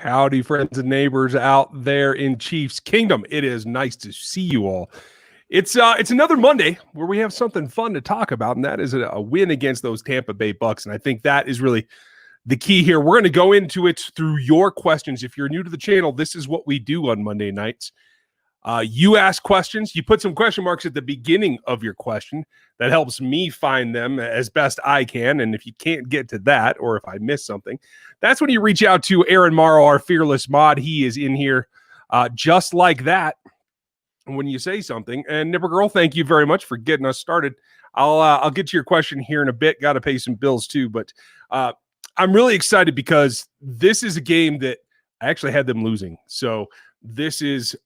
Howdy, friends and neighbors out there in Chiefs Kingdom. It is nice to see you all. It's another Monday where we have something fun to talk about, and that is a win against those Tampa Bay Bucks. And I think that is really the key here. We're going to go into it through your questions. If you're new to the channel, this is what we do on Monday nights. You ask questions. You put some question marks at the beginning of your question. That helps me find them as best I can. And if you can't get to that, or if I miss something, that's when you reach out to Aaron Morrow, our fearless mod. He is in here just like that when you say something. And Nipper Girl, thank you very much for getting us started. I'll get to your question here in a bit. Got to pay some bills too. But I'm really excited because this is a game that I actually had them losing. So this is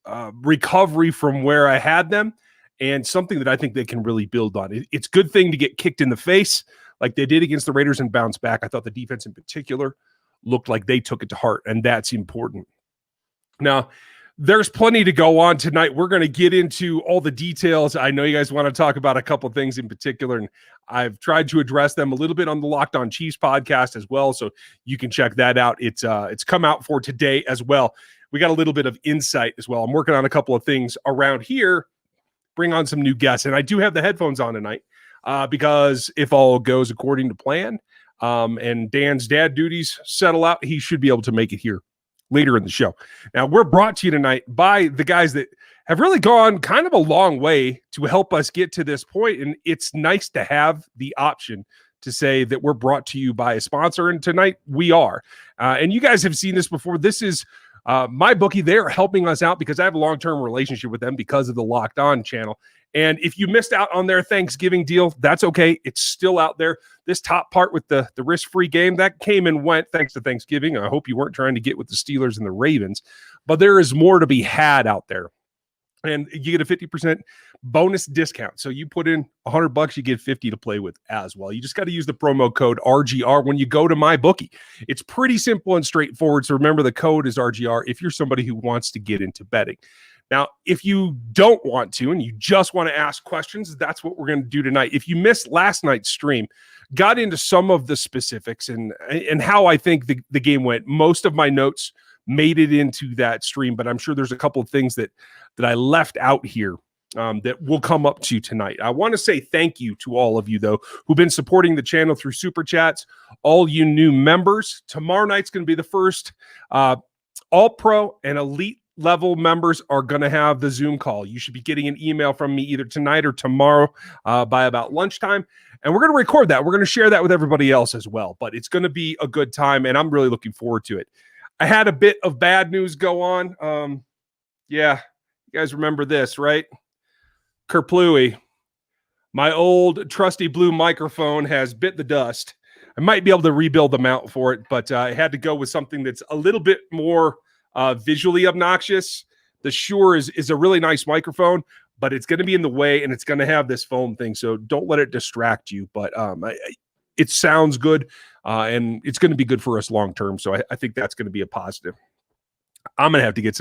recovery from where I had them and something that I think they can really build on. It's a good thing to get kicked in the face like they did against the Raiders and bounce back. I thought the defense in particular looked like they took it to heart, and that's important. Now, there's plenty to go on tonight. We're going to get into all the details. I know you guys want to talk about a couple of things in particular, and I've tried to address them a little bit on the Locked On Chiefs podcast as well, so you can check that out. It's come out for today as well. We got a little bit of insight as well. I'm working on a couple of things around here, bring on some new guests, and I do have the headphones on tonight because if all goes according to plan and Dan's dad duties settle out, he should be able to make it here later in the show. Now, we're brought to you tonight by the guys that have really gone kind of a long way to help us get to this point, and it's nice to have the option to say that we're brought to you by a sponsor, and tonight we are. And you guys have seen this before. This is my bookie. They're helping us out because I have a long-term relationship with them because of the Locked On channel. And if you missed out on their Thanksgiving deal, that's okay. It's still out there. This top part with the risk-free game, that came and went thanks to Thanksgiving. I hope you weren't trying to get with the Steelers and the Ravens, but there is more to be had out there. And you get a 50% bonus discount. So you put in $100, you get 50 to play with as well. You just got to use the promo code RGR when you go to MyBookie. It's pretty simple and straightforward. So remember, the code is RGR if you're somebody who wants to get into betting. Now, if you don't want to and you just want to ask questions, that's what we're going to do tonight. If you missed last night's stream, got into some of the specifics and how I think the game went. Most of my notes made it into that stream, but I'm sure there's a couple of things that I left out here that we'll come up to tonight. I want to say thank you to all of you, though, who've been supporting the channel through Super Chats, all you new members. Tomorrow night's going to be the first All-Pro and Elite level members are going to have the Zoom call. You should be getting an email from me either tonight or tomorrow by about lunchtime. And we're going to record that. We're going to share that with everybody else as well. But it's going to be a good time, and I'm really looking forward to it. I had a bit of bad news go on. Yeah, you guys remember this, right? Kerplooey, my old trusty blue microphone has bit the dust. I might be able to rebuild the mount for it, but I had to go with something that's a little bit more visually obnoxious. The Shure is a really nice microphone, but it's going to be in the way, and it's going to have this foam thing, so don't let it distract you. But it sounds good, and it's going to be good for us long term, so I think that's going to be a positive. I'm going to have to get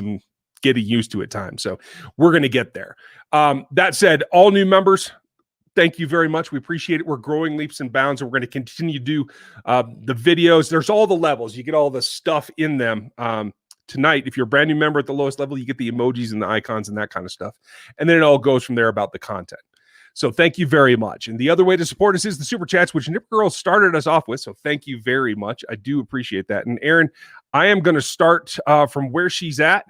getting used to it time, so we're going to get there. That said, all new members, thank you very much. We appreciate it. We're growing leaps and bounds, and we're going to continue to do the videos. There's all the levels. You get all the stuff in them. Tonight, if you're a brand new member at the lowest level, you get the emojis and the icons and that kind of stuff. And then it all goes from there about the content. So thank you very much. And the other way to support us is the Super Chats, which Nip Girl started us off with. So thank you very much. I do appreciate that. And Aaron, I am going to start from where she's at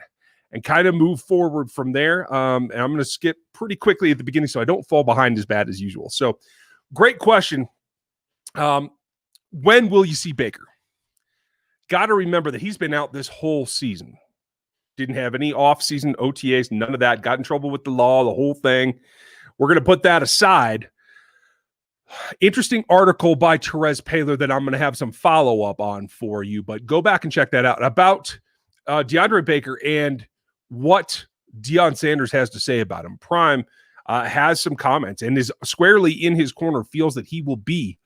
and kind of move forward from there. And I'm going to skip pretty quickly at the beginning so I don't fall behind as bad as usual. So great question. When will you see Baker? Got to remember that he's been out this whole season. Didn't have any off-season OTAs, none of that. Got in trouble with the law, the whole thing. We're going to put that aside. Interesting article by Therese Paylor that I'm going to have some follow-up on for you, but go back and check that out about DeAndre Baker and what Deion Sanders has to say about him. Prime has some comments and is squarely in his corner, feels that he will be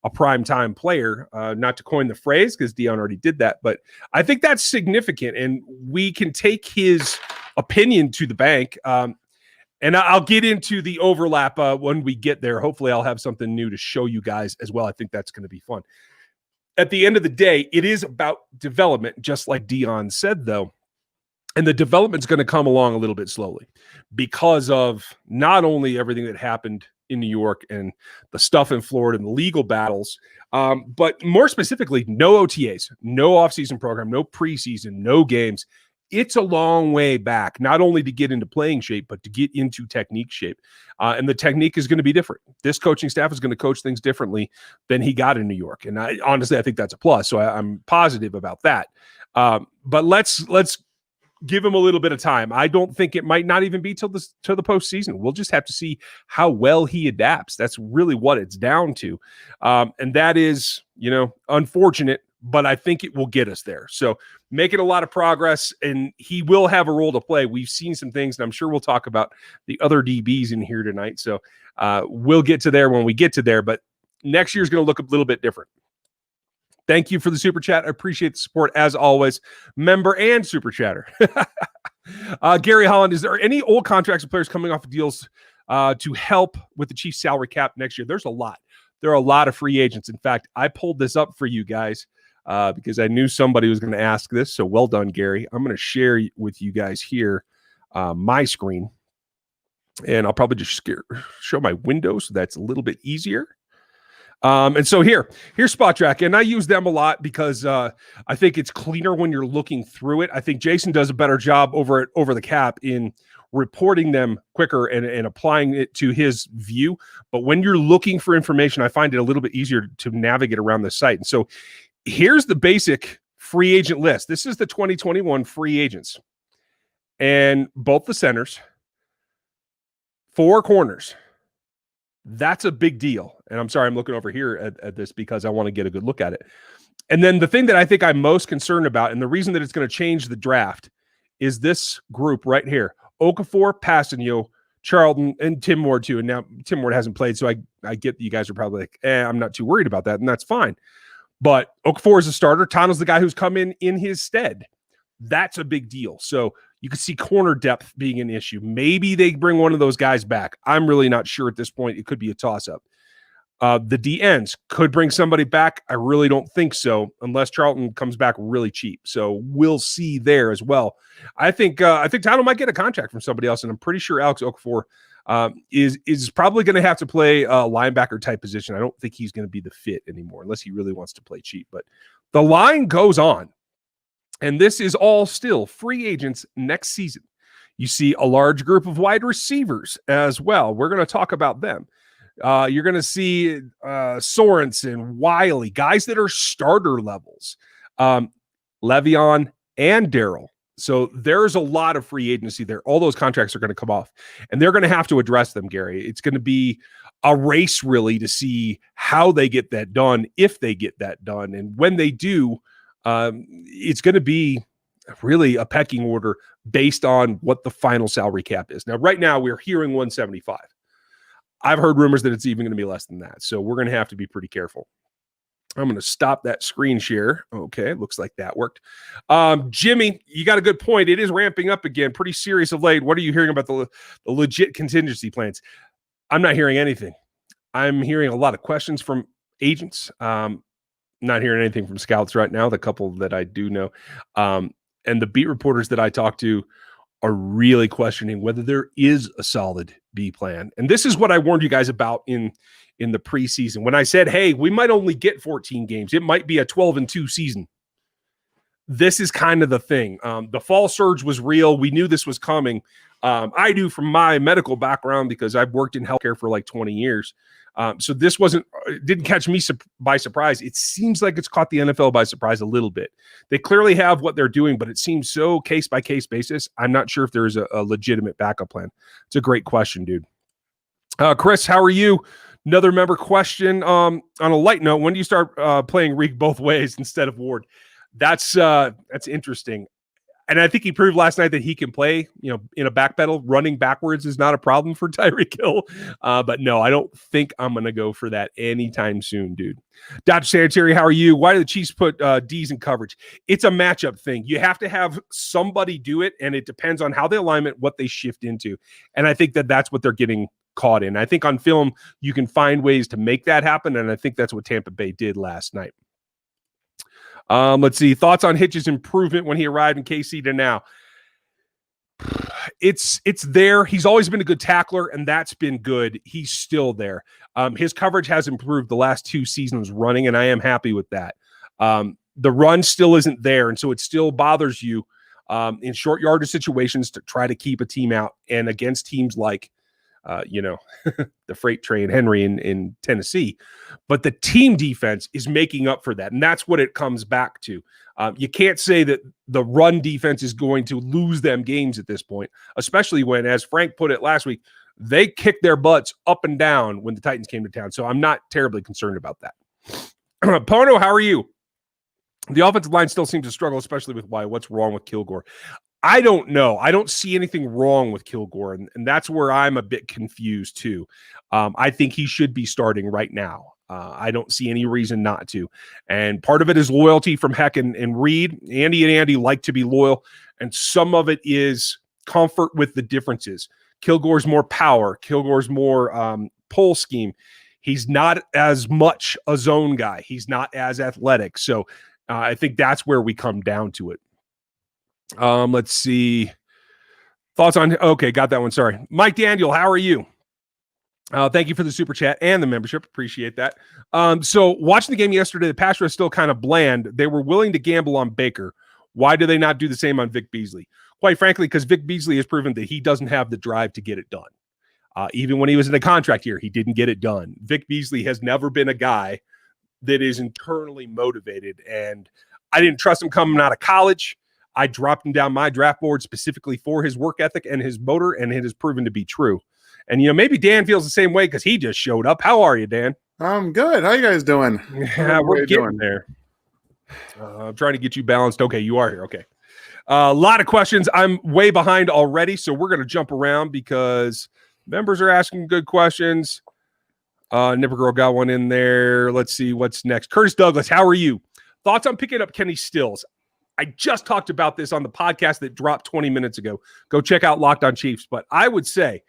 a primetime player, not to coin the phrase because Deion already did that, but I think that's significant, and we can take his opinion to the bank. And I'll get into the overlap when we get there. Hopefully I'll have something new to show you guys as well. I think that's going to be fun. At the end of the day, it is about development, just like Dion said, though. And the development's going to come along a little bit slowly because of not only everything that happened in New York and the stuff in Florida and the legal battles, but more specifically, no OTAs, no offseason program, no preseason, no games. It's a long way back, not only to get into playing shape, but to get into technique shape. And the technique is going to be different. This coaching staff is going to coach things differently than he got in New York. And honestly, I think that's a plus. So I'm positive about that. But let's give him a little bit of time. I don't think it might not even be till the postseason. We'll just have to see how well he adapts. That's really what it's down to. And that is, unfortunate, but I think it will get us there. So making a lot of progress, and he will have a role to play. We've seen some things, and I'm sure we'll talk about the other DBs in here tonight. So we'll get to there when we get to there, but next year's going to look a little bit different. Thank you for the super chat. I appreciate the support as always. Member and super chatter. Gary Holland, is there any old contracts of players coming off of deals to help with the Chiefs salary cap next year? There's a lot. There are a lot of free agents. In fact, I pulled this up for you guys because I knew somebody was going to ask this. So well done, Gary. I'm going to share with you guys here my screen. And I'll probably just show my window so that's a little bit easier. And so here's Spot Track, and I use them a lot because I think it's cleaner when you're looking through it. I think Jason does a better job over the cap in reporting them quicker and applying it to his view. But when you're looking for information, I find it a little bit easier to navigate around the site. And so here's the basic free agent list. This is the 2021 free agents, and both the centers, 4 corners. That's a big deal. And I'm sorry, I'm looking over here at this because I want to get a good look at it. And then the thing that I think I'm most concerned about, and the reason that it's going to change the draft, is this group right here. Okafor, Passanio, Charlton, and Tim Ward too. And now Tim Ward hasn't played, so I get that you guys are probably like, I'm not too worried about that, and that's fine. But Okafor is a starter. Tano's the guy who's come in his stead. That's a big deal. So you could see corner depth being an issue. Maybe they bring one of those guys back. I'm really not sure at this point. It could be a toss-up. The DNs could bring somebody back. I really don't think so, unless Charlton comes back really cheap. So we'll see there as well. I think Tano might get a contract from somebody else, and I'm pretty sure Alex Okafor is probably going to have to play a linebacker type position. I don't think he's going to be the fit anymore, unless he really wants to play cheap. But the line goes on. And this is all still free agents next season. You see a large group of wide receivers as well. We're going to talk about them. You're going to see Sorensen, Wiley, guys that are starter levels, Le'Veon and Darrell. So there's a lot of free agency there. All those contracts are going to come off, and they're going to have to address them, Gary. It's going to be a race really to see how they get that done, if they get that done. And when they do, it's going to be really a pecking order based on what the final salary cap is. Now, right now, we're hearing 175. I've heard rumors that it's even going to be less than that. So we're going to have to be pretty careful. I'm going to stop that screen share. Okay, looks like that worked. Jimmy, you got a good point. It is ramping up again, pretty serious of late. What are you hearing about the legit contingency plans? I'm not hearing anything. I'm hearing a lot of questions from agents. Not hearing anything from scouts right now, the couple that I do know. And the beat reporters that I talk to are really questioning whether there is a solid B plan. And this is what I warned you guys about in the preseason. When I said, hey, we might only get 14 games. It might be a 12-2 season. This is kind of the thing. The fall surge was real. We knew this was coming. I do from my medical background because I've worked in healthcare for like 20 years. So this didn't catch me by surprise. It seems like it's caught the NFL by surprise a little bit. They clearly have what they're doing, but it seems so case-by-case basis. I'm not sure if there is a legitimate backup plan. It's a great question, dude. Chris, how are you? Another member question. On a light note, when do you start playing Reek both ways instead of Ward? That's interesting. And I think he proved last night that he can play, in a back pedal. Running backwards is not a problem for Tyrique Hill. But no, I don't think I'm going to go for that anytime soon, dude. Dr. Sanitary, how are you? Why do the Chiefs put D's in coverage? It's a matchup thing. You have to have somebody do it, and it depends on how they alignment, what they shift into. And I think that's what they're getting caught in. I think on film, you can find ways to make that happen, and I think that's what Tampa Bay did last night. Let's see. Thoughts on Hitch's improvement when he arrived in KC to now. It's there. He's always been a good tackler, and that's been good. He's still there. His coverage has improved the last 2 seasons running, and I am happy with that. The run still isn't there, and so it still bothers you in short yardage situations to try to keep a team out, and against teams like the freight train Henry in Tennessee. But the team defense is making up for that, and that's what it comes back to. You can't say that the run defense is going to lose them games at this point, especially when, as Frank put it last week, they kicked their butts up and down when the Titans came to town. So I'm not terribly concerned about that. Pono, how are you? The offensive line still seems to struggle, especially with what's wrong with Kilgore. I don't know. I don't see anything wrong with Kilgore, and that's where I'm a bit confused too. I think he should be starting right now. I don't see any reason not to. And part of it is loyalty from Heck and Reed. Andy like to be loyal, and some of it is comfort with the differences. Kilgore's more power. Kilgore's more pull scheme. He's not as much a zone guy. He's not as athletic. So I think that's where we come down to it. Let's see. Thoughts on, okay, got that one. Sorry. Mike Daniel, how are you? Thank you for the super chat and the membership. Appreciate that. So watching the game yesterday, the pass rush still kind of bland. They were willing to gamble on Baker. Why do they not do the same on Vic Beasley? Quite frankly, because Vic Beasley has proven that he doesn't have the drive to get it done. Even when he was in a contract year, he didn't get it done. Vic Beasley has never been a guy that is internally motivated, and I didn't trust him coming out of college. I dropped him down my draft board specifically for his work ethic and his motor, and it has proven to be true. And, maybe Dan feels the same way because he just showed up. How are you, Dan? I'm good. How you guys doing? Yeah, we're getting there. I'm trying to get you balanced. Okay, you are here. Okay. A lot of questions. I'm way behind already, so we're going to jump around because members are asking good questions. Nipper Girl got one in there. Let's see what's next. Curtis Douglas, how are you? Thoughts on picking up Kenny Stills? I just talked about this on the podcast that dropped 20 minutes ago. Go check out Locked on Chiefs. But I would say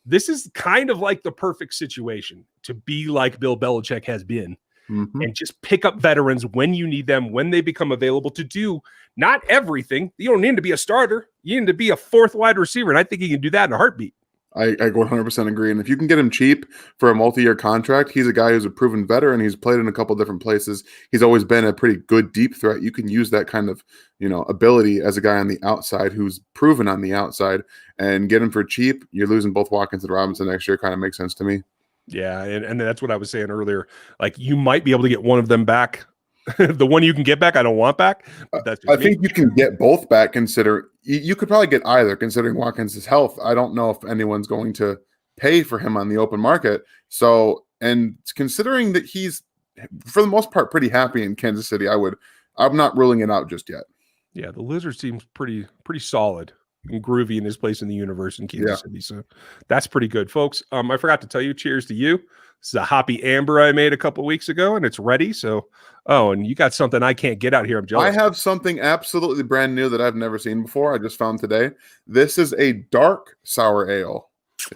this is kind of like the perfect situation to be like Bill Belichick has been, and just pick up veterans when you need them, when they become available to do not everything. You don't need to be a starter. You need to be a 4th wide receiver, and I think he can do that in a heartbeat. I 100% agree. And if you can get him cheap for a multi-year contract, he's a guy who's a proven veteran. He's played in a couple different places. He's always been a pretty good deep threat. You can use that kind of, ability as a guy on the outside who's proven on the outside and get him for cheap. You're losing both Watkins and Robinson next year. Kind of makes sense to me. Yeah, and that's what I was saying earlier. Like, you might be able to get one of them back. The one you can get back, I don't want back. I think you can get both back. You could probably get either, considering Watkins' health. I don't know if anyone's going to pay for him on the open market. So, and considering that he's, for the most part, pretty happy in Kansas City, I'm not ruling it out just yet. Yeah, the Lizard seems pretty solid and groovy in his place in the universe in Kansas City. So that's pretty good, folks. I forgot to tell you, cheers to you. This is a Hoppy Amber I made a couple weeks ago, and it's ready. So, and you got something I can't get out here. I'm jealous. I have something absolutely brand new that I've never seen before. I just found today. This is a dark sour ale.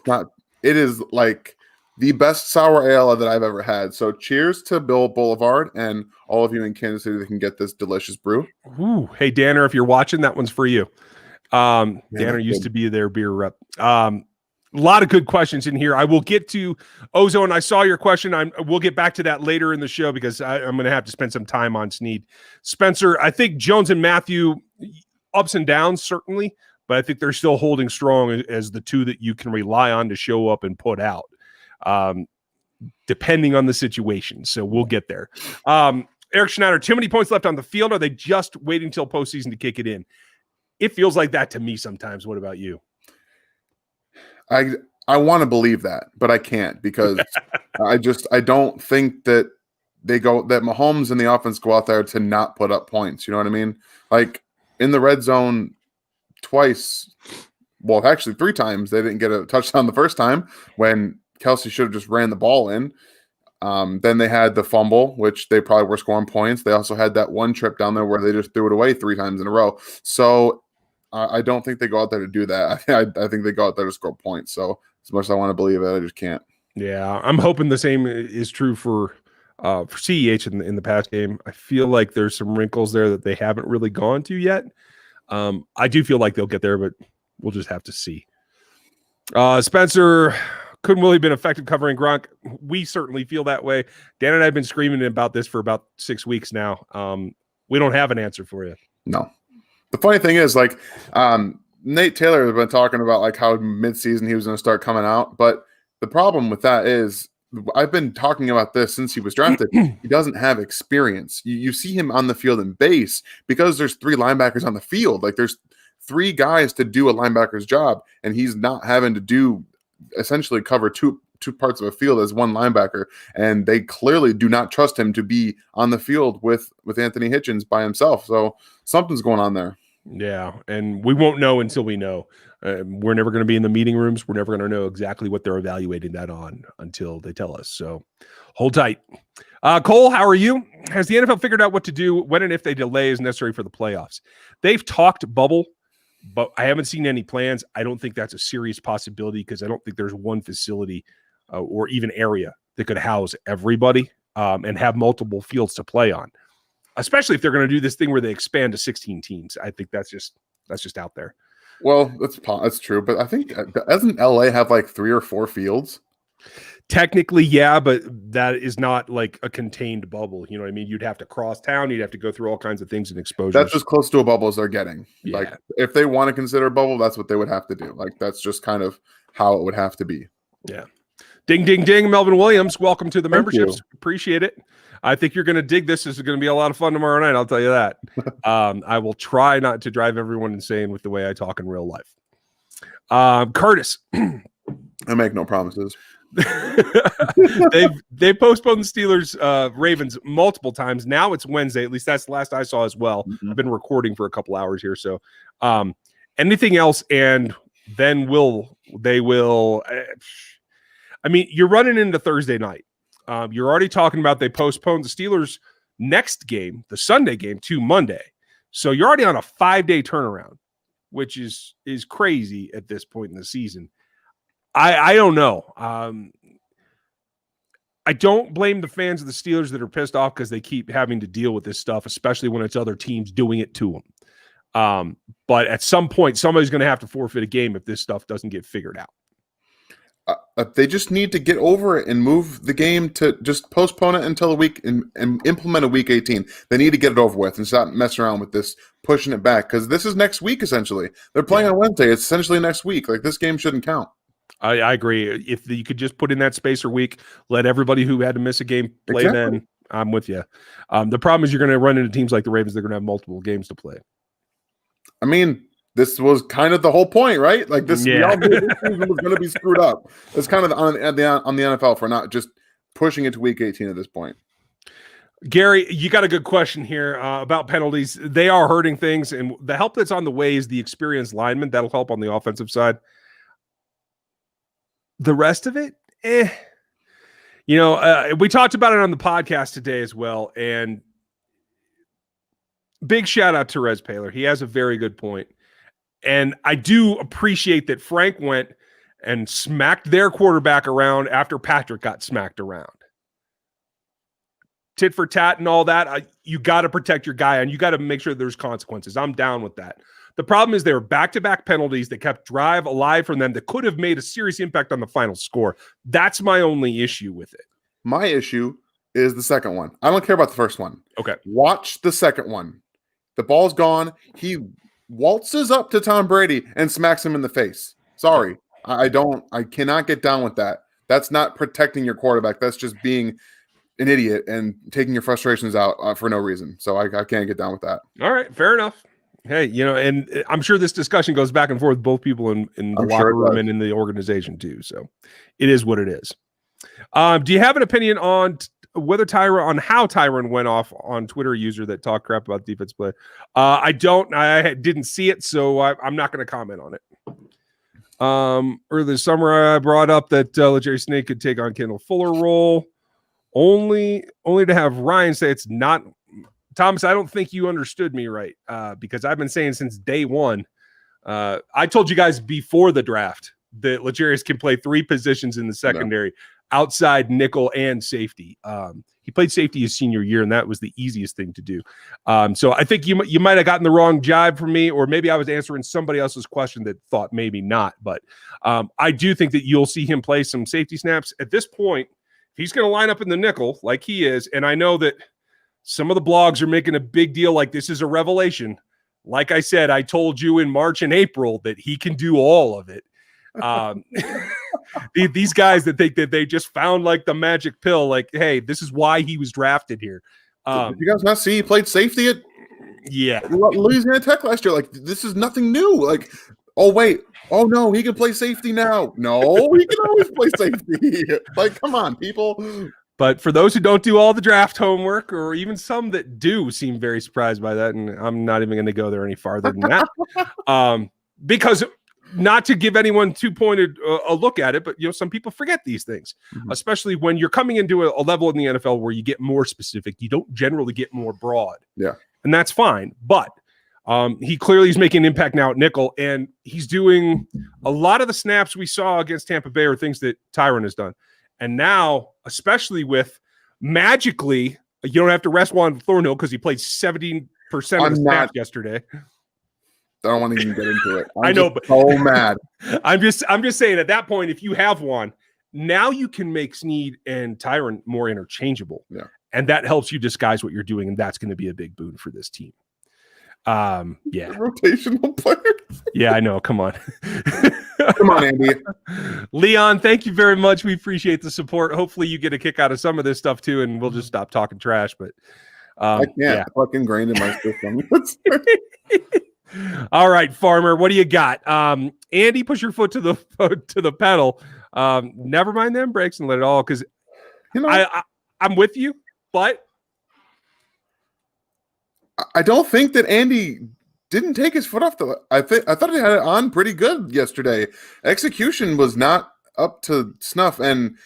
It is like the best sour ale that I've ever had. So cheers to Bill Boulevard and all of you in Kansas City that can get this delicious brew. Ooh. Hey, Danner, if you're watching, that one's for you. Danner used to be their beer rep. A lot of good questions in here. I will get to Ozone. I saw your question. We'll get back to that later in the show because I'm going to have to spend some time on Snead. Spencer, I think Jones and Matthew, ups and downs, certainly, but I think they're still holding strong as the two that you can rely on to show up and put out, depending on the situation. So we'll get there. Eric Schneider, too many points left on the field. Are they just waiting till postseason to kick it in? It feels like that to me sometimes. What about you? I want to believe that, but I can't because I don't think that that Mahomes and the offense go out there to not put up points. You know what I mean? Like in the red zone twice, well, actually 3 times, they didn't get a touchdown the first time when Kelsey should have just ran the ball in. Then they had the fumble, which they probably were scoring points. They also had that one trip down there where they just threw it away 3 times in a row. So I don't think they go out there to do that. I think they go out there to score points. So as much as I want to believe it, I just can't. Yeah, I'm hoping the same is true for for CEH in the past game. I feel like there's some wrinkles there that they haven't really gone to yet. I do feel like they'll get there, but we'll just have to see. Spencer, couldn't really been effective covering Gronk. We certainly feel that way. Dan and I have been screaming about this for about 6 weeks now. We don't have an answer for you. No. The funny thing is, like, Nate Taylor has been talking about like how midseason he was going to start coming out, but the problem with that is I've been talking about this since he was drafted. He doesn't have experience. You see him on the field in base because there's 3 linebackers on the field. Like there's 3 guys to do a linebacker's job, and he's not having to do essentially cover two parts of a field as one linebacker. And they clearly do not trust him to be on the field with Anthony Hitchens by himself. So something's going on there. Yeah, and we won't know until we know. We're never going to be in the meeting rooms. We're never going to know exactly what they're evaluating that on until they tell us. So hold tight. Cole, how are you? Has the NFL figured out what to do when and if they delay is necessary for the playoffs? They've talked bubble, but I haven't seen any plans. I don't think that's a serious possibility because I don't think there's one facility or even area that could house everybody and have multiple fields to play on, especially if they're going to do this thing where they expand to 16 teams. I think that's just out there. Well, that's true, but I think doesn't LA have like 3 or 4 fields? Technically, yeah, but that is not like a contained bubble. You know what I mean? You'd have to cross town. You'd have to go through all kinds of things and exposures. That's as close to a bubble as they're getting. Yeah. Like if they want to consider a bubble, that's what they would have to do. Like that's just kind of how it would have to be. Yeah. Ding, ding, ding. Melvin Williams, welcome to the Thank memberships. you. Appreciate it. I think you're going to dig this. This is going to be a lot of fun tomorrow night. I'll tell you that. I will try not to drive everyone insane with the way I talk in real life. Curtis. I make no promises. They postponed the Steelers Ravens multiple times. Now it's Wednesday. At least that's the last I saw as well. Mm-hmm. I've been recording for a couple hours here. So anything else, and then they will. I mean, you're running into Thursday night. You're already talking about they postponed the Steelers' next game, the Sunday game, to Monday. So you're already on a 5-day turnaround, which is crazy at this point in the season. I don't know. I don't blame the fans of the Steelers that are pissed off because they keep having to deal with this stuff, especially when it's other teams doing it to them. But at some point, somebody's going to have to forfeit a game if this stuff doesn't get figured out. They just need to get over it and move the game to just postpone it until a week and implement a week 18. They need to get it over with and stop messing around with this, pushing it back because this is next week essentially. They're playing on Wednesday. It's essentially next week. Like this game shouldn't count. I agree. If you could just put in that spacer week, let everybody who had to miss a game play, exactly. Then I'm with you. The problem is you're going to run into teams like the Ravens. They're going to have multiple games to play. I mean, this was kind of the whole point, right? Like this, yeah. This season was going to be screwed up. It's kind of on the NFL for not just pushing it to week 18 at this point. Gary, you got a good question here about penalties. They are hurting things, and the help that's on the way is the experienced lineman. That'll help on the offensive side. The rest of it, we talked about it on the podcast today as well. And big shout out to Rez Paler. He has a very good point. And I do appreciate that Frank went and smacked their quarterback around after Patrick got smacked around. Tit for tat and all that. You got to protect your guy, and you got to make sure there's consequences. I'm down with that. The problem is there were back-to-back penalties that kept drive alive from them that could have made a serious impact on the final score. That's my only issue with it. My issue is the second one. I don't care about the first one. Okay. Watch the second one. The ball's gone. He waltzes up to Tom Brady and smacks him in the face. Sorry. I cannot get down with that. That's not protecting your quarterback. That's just being an idiot and taking your frustrations out for no reason. So I can't get down with that. All right. Fair enough. Hey, and I'm sure this discussion goes back and forth with both people in the locker room and in the organization too. So it is what it is. Do you have an opinion on how Tyron went off on Twitter user that talked crap about defense play? I don't. I didn't see it, so I'm not going to comment on it. Earlier this summer, I brought up that Jerry Snake could take on Kendall Fuller role, only to have Ryan say it's not. Thomas, I don't think you understood me right because I've been saying since day one. I told you guys before the draft that L'Jarius can play 3 positions in the secondary. outside nickel and safety. He played safety his senior year, and that was the easiest thing to do. So I think you might have gotten the wrong jibe from me, or maybe I was answering somebody else's question that thought maybe not. But I do think that you'll see him play some safety snaps. At this point, he's going to line up in the nickel like he is, and I know that some of the blogs are making a big deal like this is a revelation. Like I said, I told you in March and April that he can do all of it. These guys that think that they just found like the magic pill, like, hey, this is why he was drafted here. Did you guys not see he played safety at Louisiana Tech last year? Like, this is nothing new. Like, oh wait, oh no, he can play safety now. No, he can always play safety. Like, come on, people. But for those who don't do all the draft homework, or even some that do seem very surprised by that, and I'm not even going to go there any farther than that, because not to give anyone too pointed a look at it, but some people forget these things, especially when you're coming into a level in the NFL where you get more specific. You don't generally get more broad, and that's fine. But he clearly is making an impact now at nickel, and he's doing a lot of the snaps we saw against Tampa Bay are things that Tyron has done. And now, especially with magically, you don't have to rest Juan Thornhill because he played 17% of the snaps yesterday. I don't want to even get into it. I know, but so mad. I'm just saying at that point, if you have one, now you can make Snead and Tyron more interchangeable. Yeah. And that helps you disguise what you're doing, and that's going to be a big boon for this team. Rotational player. Yeah, I know. Come on. Come on, Andy. Leon, thank you very much. We appreciate the support. Hopefully you get a kick out of some of this stuff too, and we'll just stop talking trash. But I can't fucking grain in my system. All right, Farmer, what do you got? Andy, push your foot to the pedal. Never mind them brakes and let it all, because I'm with you, but I don't think that Andy didn't take his foot off the. I thought he had it on pretty good yesterday. Execution was not up to snuff, and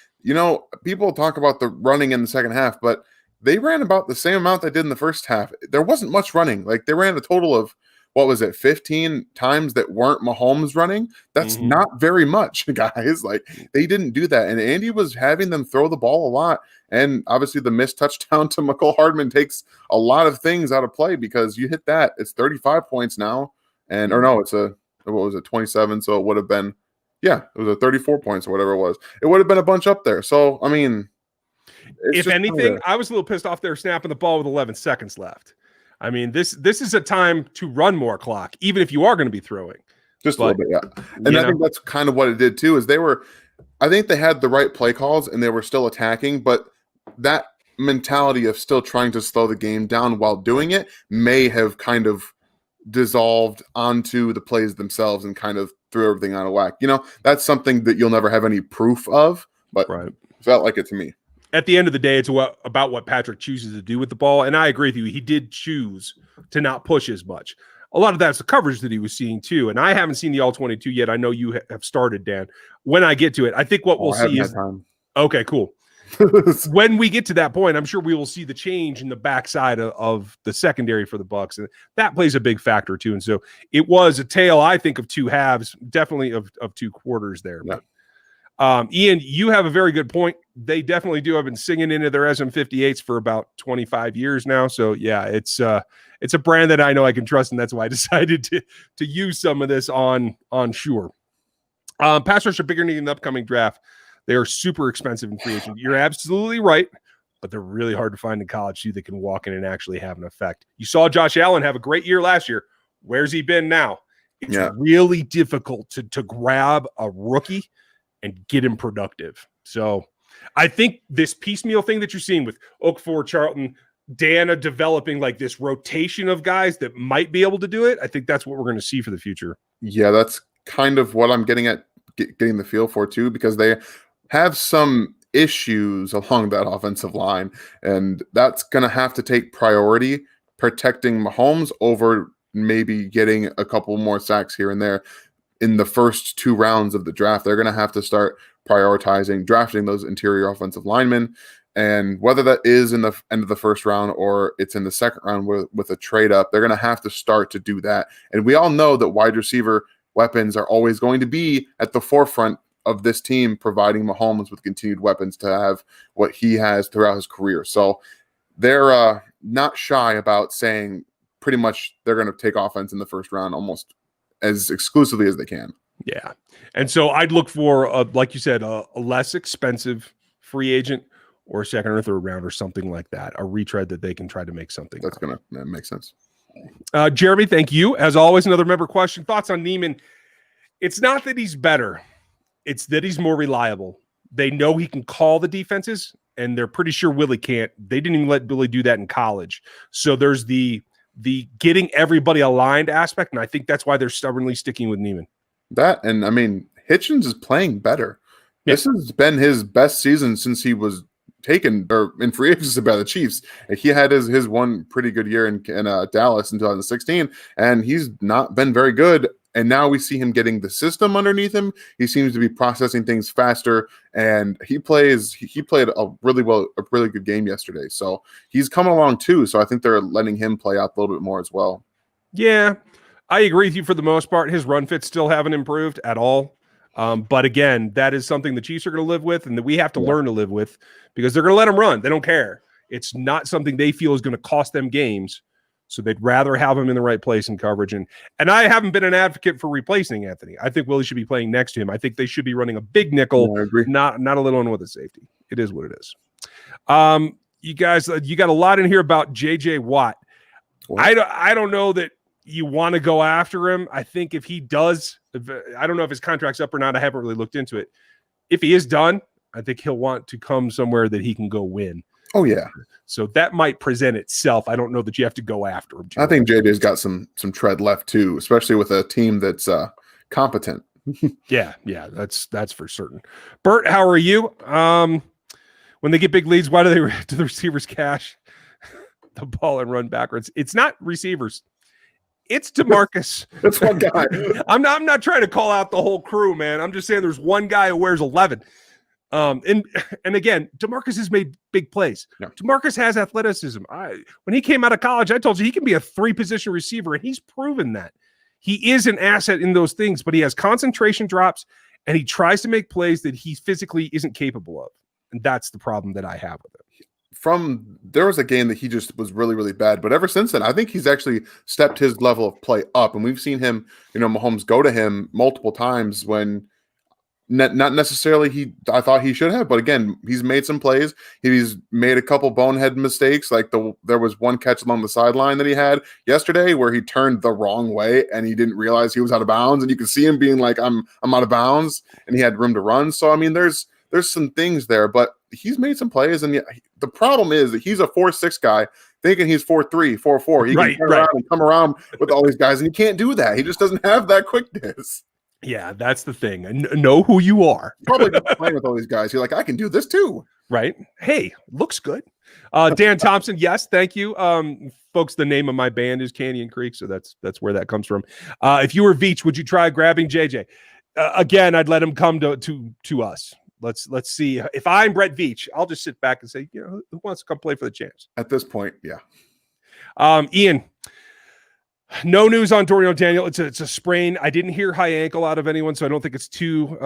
people talk about the running in the second half, but they ran about the same amount they did in the first half. There wasn't much running. Like, they ran a total of 15 times that weren't Mahomes running. That's not very much, guys. Like, they didn't do that, and Andy was having them throw the ball a lot. And obviously the missed touchdown to McCole Hardman takes a lot of things out of play, because you hit that, it's 35 points now. And, or no, it's 27. So it would have been, it was a 34 points or whatever it was. It would have been a bunch up there. So, I mean, if anything, I was a little pissed off there snapping the ball with 11 seconds left. I mean, this is a time to run more clock, even if you are going to be throwing. Just a little bit, yeah. And I think that's kind of what it did too, is I think they had the right play calls and they were still attacking, but that mentality of still trying to slow the game down while doing it may have kind of dissolved onto the plays themselves and kind of threw everything out of whack. That's something that you'll never have any proof of, but felt like it to me. At the end of the day, it's about what Patrick chooses to do with the ball. And I agree with you. He did choose to not push as much. A lot of that's the coverage that he was seeing too. And I haven't seen the All-22 yet. I know you have started, Dan. When I get to it, I think what we'll see is – okay, cool. When we get to that point, I'm sure we will see the change in the backside of the secondary for the Bucs, and that plays a big factor too. And so it was a tale, I think, of two halves, definitely of two quarters there. Yeah. But Ian, you have a very good point. They definitely do have been singing into their SM58s for about 25 years now. So yeah, it's a brand that I know I can trust, and that's why I decided to use some of this on Shure. Pass rush are bigger need in the upcoming draft. They are super expensive in free agent. You're absolutely right, but they're really hard to find in college too that can walk in and actually have an effect. You saw Josh Allen have a great year last year. Where's he been now? It's really difficult to grab a rookie and get him productive. So I think this piecemeal thing that you're seeing with Okafor, Charlton, Dana developing like this rotation of guys that might be able to do it, I think that's what we're going to see for the future. Yeah, that's kind of what I'm getting the feel for too, because they have some issues along that offensive line, and that's going to have to take priority, protecting Mahomes over maybe getting a couple more sacks here and there in the first two rounds of the draft. They're going to have to start prioritizing drafting those interior offensive linemen, and whether that is in the end of the first round or it's in the second round with a trade up, they're going to have to start to do that. And we all know that wide receiver weapons are always going to be at the forefront of this team providing Mahomes with continued weapons to have what he has throughout his career. So they're not shy about saying pretty much they're going to take offense in the first round almost as exclusively as they can. Yeah. And so I'd look for, like you said, a less expensive free agent or a second or third round or something like that, a retread that they can try to make something. That's going to make sense. Jeremy, thank you. As always, another member question. Thoughts on Neiman? It's not that he's better. It's that he's more reliable. They know he can call the defenses, and they're pretty sure Willie can't. They didn't even let Willie do that in college. So there's the getting everybody aligned aspect, and I think that's why they're stubbornly sticking with Neiman. That, and I mean, Hitchens is playing better. Yeah. This has been his best season since he was taken or in free agency by the Chiefs. He had his one pretty good year in Dallas in 2016, and he's not been very good. And now we see him getting the system underneath him. He seems to be processing things faster, and he played a really good game yesterday. So he's coming along too. So I think they're letting him play out a little bit more as well. Yeah, I agree with you for the most part. His run fits still haven't improved at all. But again, that is something the Chiefs are going to live with and that we have to learn to live with because they're going to let him run. They don't care. It's not something they feel is going to cost them games. So they'd rather have him in the right place in coverage. And I haven't been an advocate for replacing Anthony. I think Willie should be playing next to him. I think they should be running a big nickel, not a little one with a safety. It is what it is. You guys, you got a lot in here about J.J. Watt. I don't know that you want to go after him. I think if he does, I don't know if his contract's up or not. I haven't really looked into it. If he is done, I think he'll want to come somewhere that he can go win. Oh, yeah. So that might present itself. I don't know that you have to go after him. I think JJ's got some tread left too, especially with a team that's competent. Yeah, that's for certain. Bert, how are you? When they get big leads, why do the receivers cash the ball and run backwards? It's not receivers. It's DeMarcus. That's one guy. I'm not trying to call out the whole crew, man. I'm just saying there's one guy who wears 11. And again, DeMarcus has made big plays. Yeah. DeMarcus has athleticism. When he came out of college, I told you he can be a 3-position receiver, and he's proven that. He is an asset in those things, but he has concentration drops, and he tries to make plays that he physically isn't capable of. And that's the problem that I have with him. There was a game that he just was really, really bad, but ever since then, I think he's actually stepped his level of play up, and we've seen him, Mahomes go to him multiple times when not necessarily I thought he should have, but again, he's made some plays. He's made a couple bonehead mistakes, like there was one catch along the sideline that he had yesterday where he turned the wrong way and he didn't realize he was out of bounds, and you can see him being like, I'm out of bounds, and he had room to run. So I mean, there's some things there, but he's made some plays, and the problem is that he's a 4'6" guy thinking he's 4'3", 4'4". He can turn around and come around with all these guys, and he can't do that. He just doesn't have that quickness. Yeah, that's the thing. Know who you are. Probably playing with all these guys. You're like, I can do this too. Right. Hey, looks good. Dan Thompson, yes, thank you. Folks, the name of my band is Canyon Creek, so that's where that comes from. If you were Veach, would you try grabbing JJ? Again, I'd let him come to us. Let's see. If I'm Brett Veach, I'll just sit back and say, who wants to come play for the champs? At this point, yeah. Ian, no news on Dorian Daniel. It's a sprain. I didn't hear high ankle out of anyone, so I don't think it's too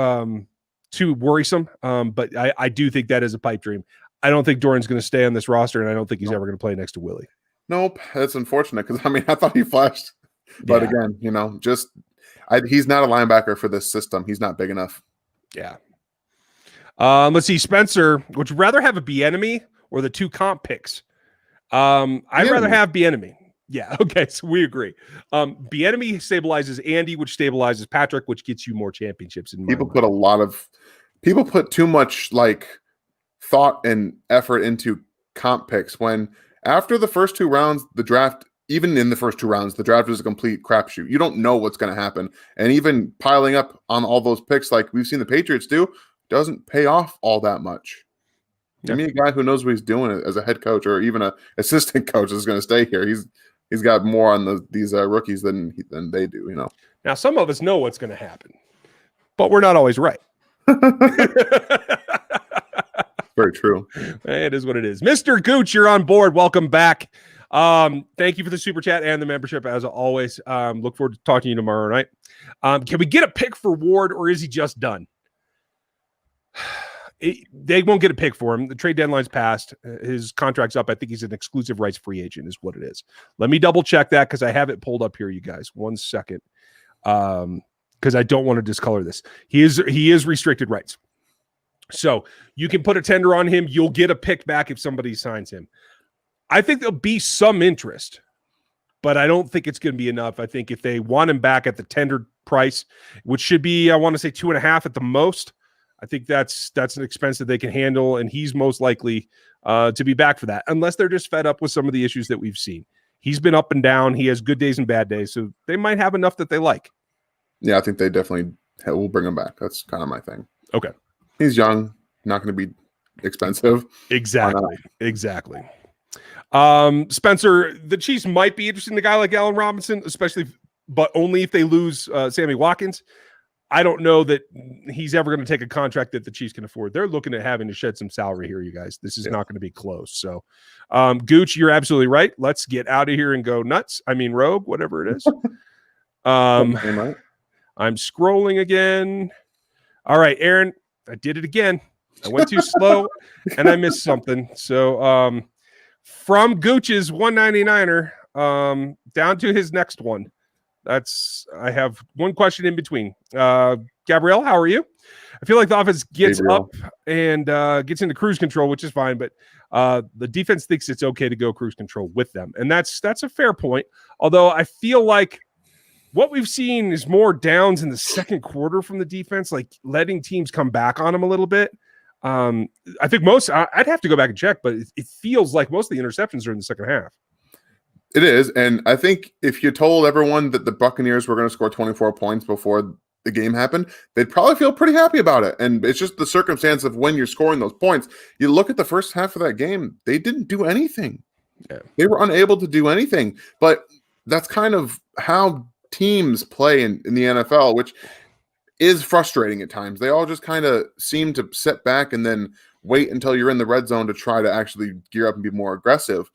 worrisome. But I do think that is a pipe dream. I don't think Dorian's going to stay on this roster, and I don't think he's ever going to play next to Willie. Nope, that's unfortunate because I thought he flashed, but again, he's not a linebacker for this system. He's not big enough. Yeah. Let's see, Spencer. Would you rather have a Bieniemy or the 2 comp picks? I'd rather have Bieniemy. Yeah. Okay. So we agree. Bieniemy stabilizes Andy, which stabilizes Patrick, which gets you more championships. People put too much thought and effort into comp picks when after the first 2 rounds, the draft, even in the first 2 rounds, the draft is a complete crapshoot. You don't know what's going to happen. And even piling up on all those picks like we've seen the Patriots do doesn't pay off all that much. Give me a guy who knows what he's doing as a head coach or even an assistant coach is going to stay here. He's got more on these rookies than they do, Now, some of us know what's going to happen, but we're not always right. Very true. It is what it is. Mr. Gooch, you're on board. Welcome back. Thank you for the super chat and the membership as always. Look forward to talking to you tomorrow night. Can we get a pick for Ward or is he just done? They won't get a pick for him. The trade deadline's passed. His contract's up. I think he's an exclusive rights free agent is what it is. Let me double check that because I have it pulled up here, you guys. 1 second. Because I don't want to discolor this. He is restricted rights. So you can put a tender on him. You'll get a pick back if somebody signs him. I think there'll be some interest, but I don't think it's going to be enough. I think if they want him back at the tender price, which should be, I want to say 2.5 at the most, I think that's an expense that they can handle, and he's most likely to be back for that, unless they're just fed up with some of the issues that we've seen. He's been up and down. He has good days and bad days, so they might have enough that they like. Yeah, I think they definitely will bring him back. That's kind of my thing. Okay. He's young, not going to be expensive. Exactly. Spencer, the Chiefs might be interested in a guy like Allen Robinson, especially, but only if they lose Sammy Watkins. I don't know that he's ever going to take a contract that the Chiefs can afford. They're looking at having to shed some salary here, you guys. This is not going to be close. So, Gooch, you're absolutely right. Let's get out of here and go nuts. I mean, rogue, whatever it is. I'm scrolling again. All right, Aaron, I did it again. I went too slow and I missed something. So, from Gooch's 199er down to his next one. I have one question in between. Gabrielle, how are you? I feel like the offense gets up and gets into cruise control, which is fine, but the defense thinks it's okay to go cruise control with them. And that's a fair point. Although I feel like what we've seen is more downs in the second quarter from the defense, like letting teams come back on them a little bit. I think I'd have to go back and check, but it feels like most of the interceptions are in the second half. It is, and I think if you told everyone that the Buccaneers were going to score 24 points before the game happened, they'd probably feel pretty happy about it. And it's just the circumstance of when you're scoring those points. You look at the first half of that game, they didn't do anything. Yeah. They were unable to do anything. But that's kind of how teams play in the NFL, which is frustrating at times. They all just kind of seem to sit back and then wait until you're in the red zone to try to actually gear up and be more aggressive.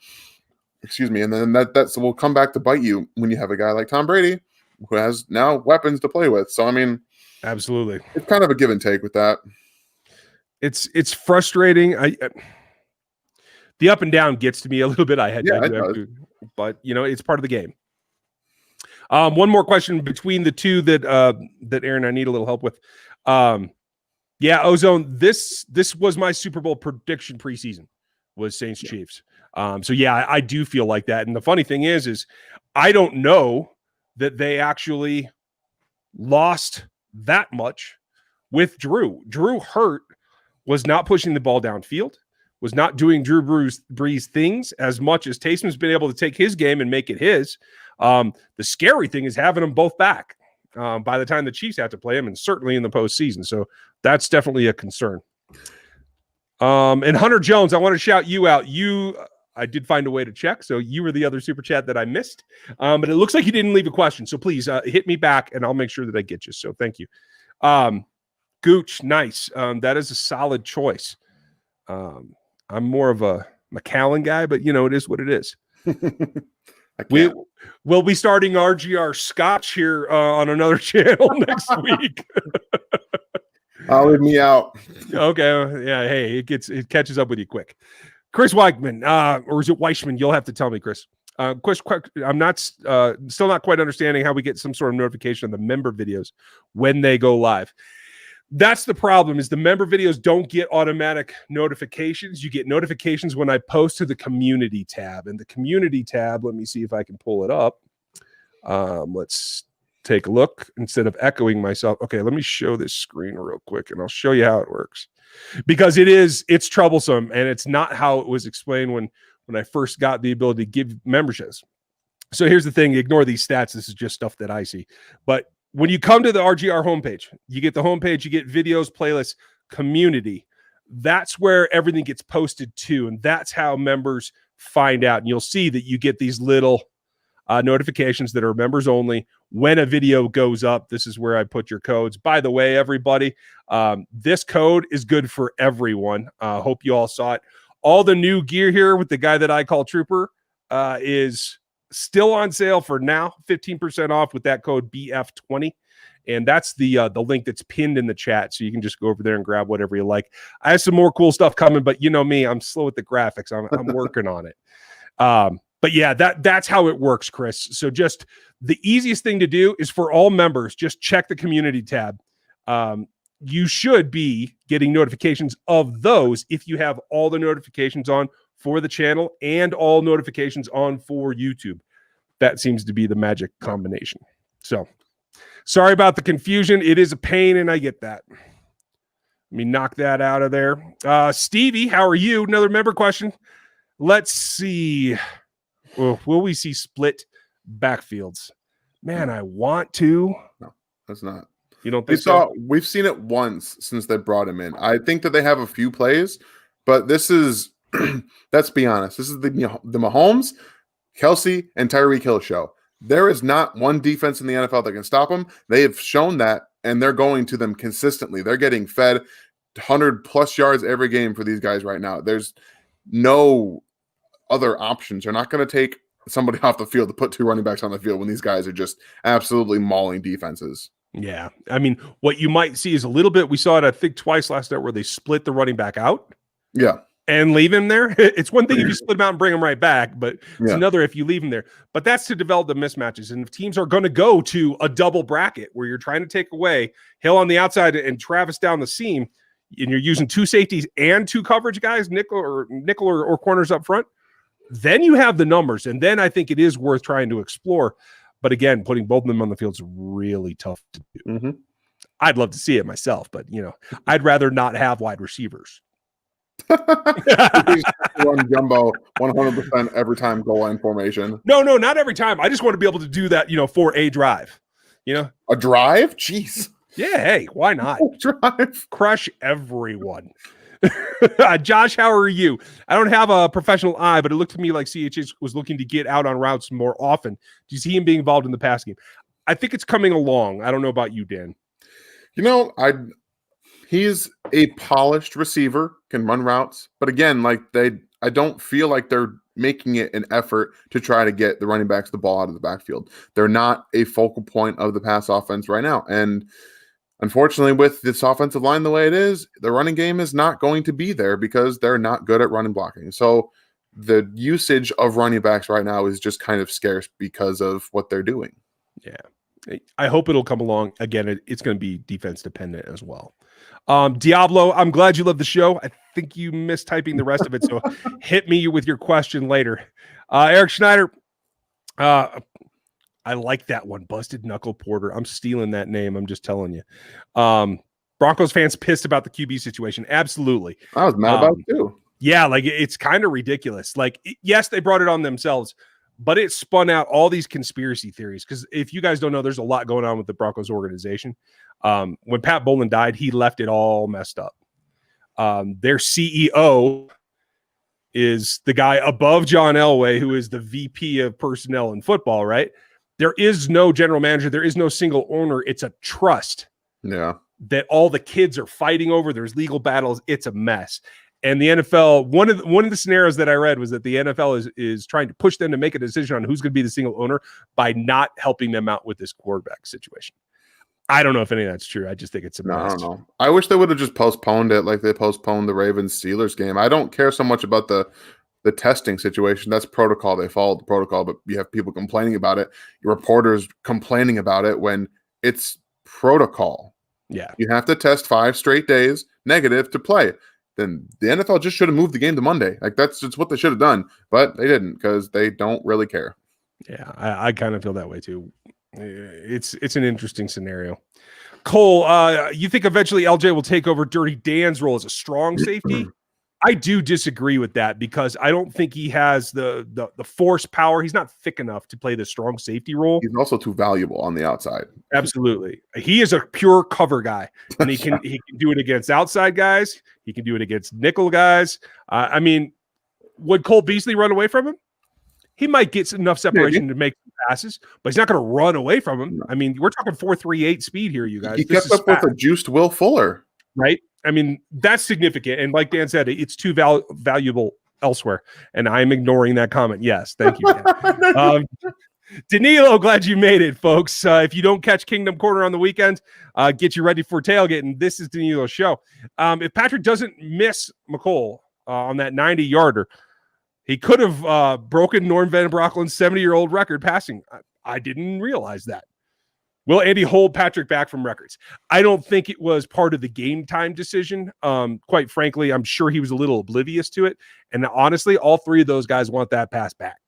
Excuse me, and then that will come back to bite you when you have a guy like Tom Brady who has now weapons to play with. So, I mean, absolutely, it's kind of a give and take with that. It's frustrating. The up and down gets to me a little bit. But it's part of the game. One more question between the two that Aaron, I need a little help with. Ozone. This was my Super Bowl prediction preseason. Was Saints Chiefs. So I do feel like that. And the funny thing is I don't know that they actually lost that much with Drew. Drew Hurt was not pushing the ball downfield, was not doing Drew Brees things as much as Taysom's been able to take his game and make it his. The scary thing is having them both back by the time the Chiefs have to play them, and certainly in the postseason. So that's definitely a concern. And Hunter Jones, I want to shout you out. I did find a way to check, so you were the other super chat that I missed. But it looks like you didn't leave a question, so please hit me back, and I'll make sure that I get you. So thank you. Gooch, nice. That is a solid choice. I'm more of a McAllen guy, but it is what it is. We'll be starting RGR Scotch here on another channel next week. I'll leave me out. Okay. Yeah. Hey, it catches up with you quick. Chris Weichman, or is it Weichman? You'll have to tell me, Chris. Chris, I'm not still not quite understanding how we get some sort of notification on the member videos when they go live. That's the problem. Is the member videos don't get automatic notifications. You get notifications when I post to the community tab, and the community tab. Let me see if I can pull it up. Let's take a look instead of echoing myself. Okay, let me show this screen real quick, and I'll show you how it works. Because it's troublesome, and it's not how it was explained when I first got the ability to give memberships. So here's the thing: ignore these stats. This is just stuff that I see. But when you come to the RGR homepage, you get the homepage, you get videos, playlists, community. That's where everything gets posted to, and that's how members find out. And you'll see that you get these little notifications that are members only. When a video goes up, this is where I put your codes. By the way, everybody, this code is good for everyone. Hope you all saw it. All the new gear here with the guy that I call Trooper is still on sale for now, 15% off with that code BF20. And that's the link that's pinned in the chat. So you can just go over there and grab whatever you like. I have some more cool stuff coming, but you know me, I'm slow with the graphics. I'm working on it. But yeah, that's how it works, Chris. So just the easiest thing to do is for all members, just check the community tab. You should be getting notifications of those if you have all the notifications on for the channel and all notifications on for YouTube. That seems to be the magic combination. So sorry about the confusion. It is a pain, and I get that. Let me knock that out of there. Stevie, how are you? Another member question. Let's see. Will we see split backfields? Man, I want to. No, that's not. You don't think so? We've seen it once since they brought him in. I think that they have a few plays, but this is, let's be honest, this is the Mahomes, Kelsey, and Tyrique Hill show. There is not one defense in the NFL that can stop them. They have shown that, and they're going to them consistently. They're getting fed 100+ yards every game for these guys right now. There's no other options. They're not going to take somebody off the field to put 2 running backs on the field when these guys are just absolutely mauling defenses. Yeah. I mean, what you might see is a little bit, we saw it, I think, twice last night where they split the running back out. Yeah. And leave him there. It's one thing if you split him out and bring him right back, but it's another if you leave him there. But that's to develop the mismatches. And if teams are going to go to a double bracket where you're trying to take away Hill on the outside and Travis down the seam, and you're using 2 safeties and 2 coverage guys, nickel or corners up front, then you have the numbers. And then I think it is worth trying to explore. But again, putting both of them on the field is really tough to do. Mm-hmm. I'd love to see it myself, but I'd rather not have wide receivers. Run jumbo 100% every time goal line formation. No, not every time. I just want to be able to do that, for a drive. A drive? Jeez. Yeah, hey, why not? Drive. Crush everyone. Josh, how are you? I don't have a professional eye, but it looked to me like CHH was looking to get out on routes more often. Do you see him being involved in the pass game? I think it's coming along. I don't know about you, Dan. He's a polished receiver, can run routes, but again, I don't feel like they're making it an effort to try to get the running backs the ball out of the backfield. They're not a focal point of the pass offense right now. And unfortunately, with this offensive line the way it is, the running game is not going to be there because they're not good at running blocking. So the usage of running backs right now is just kind of scarce because of what they're doing. Yeah. I hope it'll come along. Again, it's going to be defense dependent as well. Diablo, I'm glad you love the show. I think you missed typing the rest of it, so hit me with your question later. Eric Schneider, I like that one. Busted Knuckle Porter. I'm stealing that name. I'm just telling you. Broncos fans pissed about the QB situation. Absolutely. I was mad about it too. Yeah, it's kind of ridiculous. Yes, they brought it on themselves, but it spun out all these conspiracy theories. Because if you guys don't know, there's a lot going on with the Broncos organization. When Pat Bowlen died, he left it all messed up. Their CEO is the guy above John Elway, who is the VP of personnel in football, right? There is no general manager. There is no single owner. It's a trust. Yeah. That all the kids are fighting over. There's legal battles. It's a mess. And the NFL, one of the scenarios that I read was that the NFL is trying to push them to make a decision on who's going to be the single owner by not helping them out with this quarterback situation. I don't know if any of that's true. I just think it's a mess. I don't know. I wish they would have just postponed it like they postponed the Ravens-Steelers game. I don't care so much about the testing situation. That's protocol. They followed the protocol, but you have people complaining about it. Your reporters complaining about it when it's protocol. Yeah. You have to test 5 straight days negative to play. Then the NFL just should have moved the game to Monday. That's just what they should have done, but they didn't because they don't really care. Yeah, I kind of feel that way too. It's an interesting scenario. Cole, you think eventually LJ will take over Dirty Dan's role as a strong safety? I do disagree with that because I don't think he has the force power. He's not thick enough to play the strong safety role. He's also too valuable on the outside. Absolutely. He is a pure cover guy, and he can do it against outside guys. He can do it against nickel guys. I mean, would Cole Beasley run away from him? He might get enough separation to make passes, but he's not going to run away from him. I mean, we're talking 4.38 speed here, you guys. He kept up with a juiced Will Fuller. Right? I mean, that's significant. And like Dan said, it's too valuable elsewhere. And I'm ignoring that comment. Yes. Thank you, Dan. Danilo, glad you made it, folks. If you don't catch Kingdom Corner on the weekends, get you ready for tailgating. This is Danilo's show. If Patrick doesn't miss McCole on that 90-yarder, he could have broken Norm Van Brocklin's 70-year-old record passing. I didn't realize that. Will Andy hold Patrick back from records? I don't think it was part of the game time decision. Quite frankly, I'm sure he was a little oblivious to it. And honestly, all three of those guys want that pass back.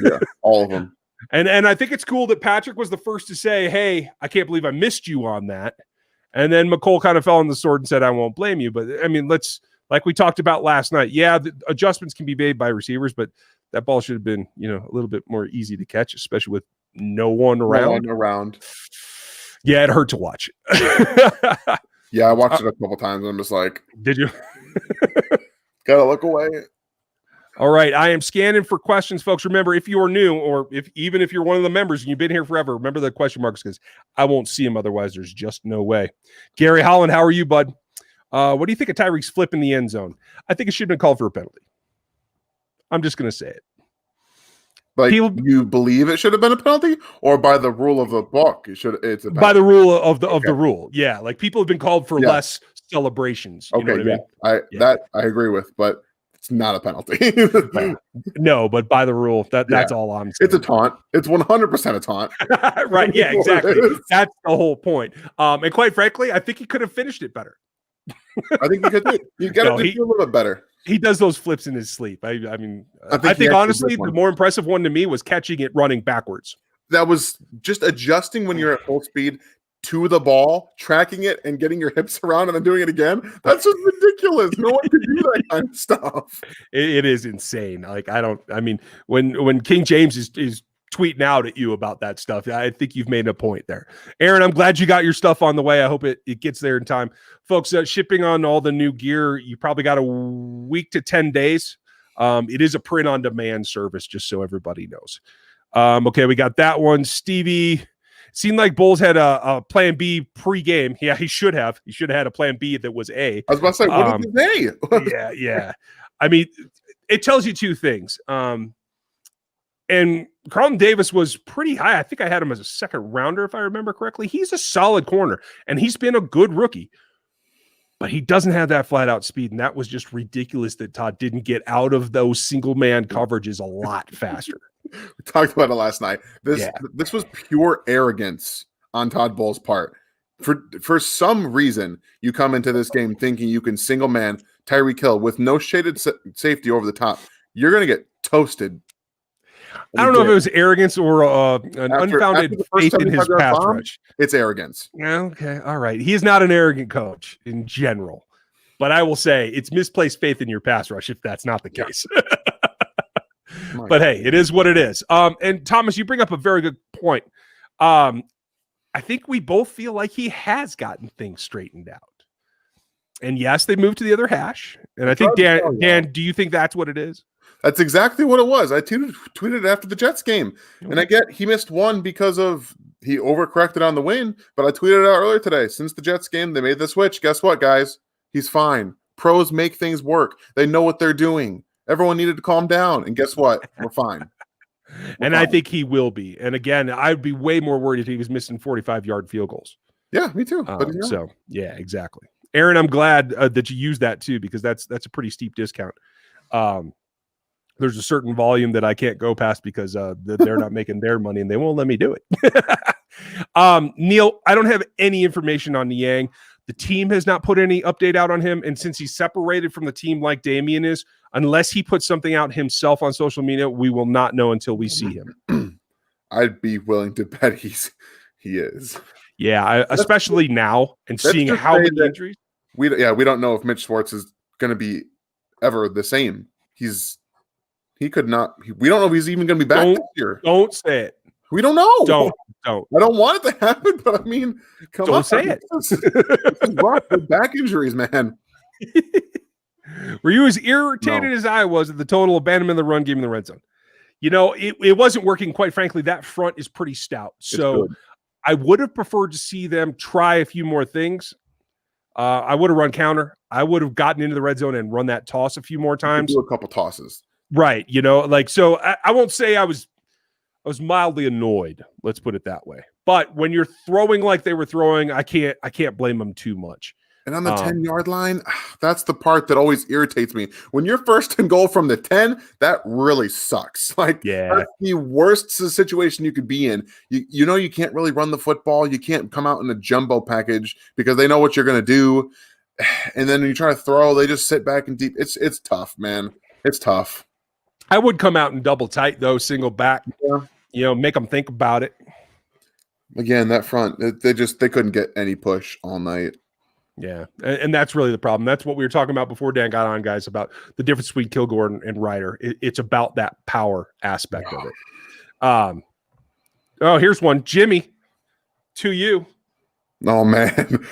Yeah, all of them. And I think it's cool that Patrick was the first to say, hey, I can't believe I missed you on that. And then McCole kind of fell on the sword and said, I won't blame you. But, I mean, like we talked about last night, yeah, the adjustments can be made by receivers, but that ball should have been, a little bit more easy to catch, especially with no one around. Yeah, it hurt to watch. Yeah, I watched it a couple times and I'm just like, did you? Gotta look away. All right, I am scanning for questions, folks. Remember, if you are new or even if you're one of the members and you've been here forever, remember the question marks because I won't see them otherwise. There's just no way. Gary Holland, how are you, bud? What do you think of Tyrique's flip in the end zone? I think it should have been called for a penalty. I'm just going to say it. Like, you believe it should have been a penalty, or by the rule of the book, it's a penalty? By the rule of the rule. Yeah, like people have been called for less celebrations. You know what I mean? That I agree with, but it's not a penalty. No, but by the rule, that's all I'm saying. It's a taunt. It's 100% a taunt. Right? Yeah, exactly. That's the whole point. And quite frankly, I think he could have finished it better. I think he could do. You got to do a little bit better. He does those flips in his sleep. I mean, I think honestly, the more impressive one to me was catching it running backwards. That was just adjusting when you're at full speed to the ball, tracking it, and getting your hips around, and then doing it again. That's just ridiculous. No one can do that kind of stuff. It is insane. Like when King James is tweeting out at you about that stuff, I think you've made a point there. Aaron, I'm glad you got your stuff on the way. I hope it gets there in time. Folks, shipping on all the new gear, you probably got a week to 10 days. It is a print-on-demand service, just so everybody knows. Okay, we got that one. Stevie, seemed like Bulls had a plan B pre-game. Yeah, he should have. He should have had a plan B that was A. I was about to say, what did they say? Yeah. I mean, it tells you two things. And Carlton Davis was pretty high. I think I had him as a second rounder, if I remember correctly. He's a solid corner, and he's been a good rookie. But he doesn't have that flat-out speed, and that was just ridiculous that Todd didn't get out of those single-man coverages a lot faster. We talked about it last night. This was pure arrogance on Todd Bowles' part. For some reason, you come into this game thinking you can single-man Tyreque Hill with no shaded safety over the top. You're going to get toasted. I don't know if it was arrogance or an unfounded faith in his pass rush. It's arrogance. Okay, all right. He is not an arrogant coach in general, but I will say it's misplaced faith in your pass rush if that's not the case. But hey, it is what it is. And Thomas, you bring up a very good point. I think we both feel like he has gotten things straightened out. And yes, they moved to the other hash. And I think Dan, do you think that's what it is? That's exactly what it was. I tweeted after the Jets game. And I get he missed one because he overcorrected on the win, but I tweeted it out earlier today. Since the Jets game, they made the switch. Guess what, guys? He's fine. Pros make things work. They know what they're doing. Everyone needed to calm down. And guess what? We're fine. I think he will be. And again, I'd be way more worried if he was missing 45-yard field goals. Yeah, me too. So, yeah, exactly. Aaron, I'm glad that you used that too, because that's a pretty steep discount. There's a certain volume that I can't go past because they're not making their money and they won't let me do it. Neil, I don't have any information on Niang. The team has not put any update out on him. And since he's separated from the team like Damian is, unless he puts something out himself on social media, we will not know until we see him. I'd be willing to bet he is. Yeah, especially now and seeing how many injuries. We don't know if Mitch Schwartz is going to be ever the same. He could not. We don't know if he's even going to be back this year. Don't say it. We don't know. Don't. I don't want it to happen, but I mean, come on. Don't say it. This is rough with back injuries, man. Were you as irritated as I was at the total abandonment of the run game in the red zone? It wasn't working. Quite frankly, that front is pretty stout. So I would have preferred to see them try a few more things. I would have run counter. I would have gotten into the red zone and run that toss a few more times. Do a couple tosses. Right. So I won't say I was I was mildly annoyed. Let's put it that way. But when you're throwing like they were throwing, I can't blame them too much. And on the 10-yard line, that's the part that always irritates me. When you're first and goal from the 10, that really sucks. Like, that's the worst situation you could be in. You know you can't really run the football. You can't come out in a jumbo package because they know what you're going to do. And then when you try to throw, they just sit back and deep. It's tough, man. It's tough. I would come out and double tight, though, single back. Yeah. You know, make them think about it. Again, that front, they couldn't get any push all night. Yeah, and that's really the problem. That's what we were talking about before Dan got on, guys, about the difference between Kilgore and Ryder. It's about that power aspect of it. Oh, here's one. Jimmy, to you. Oh, man.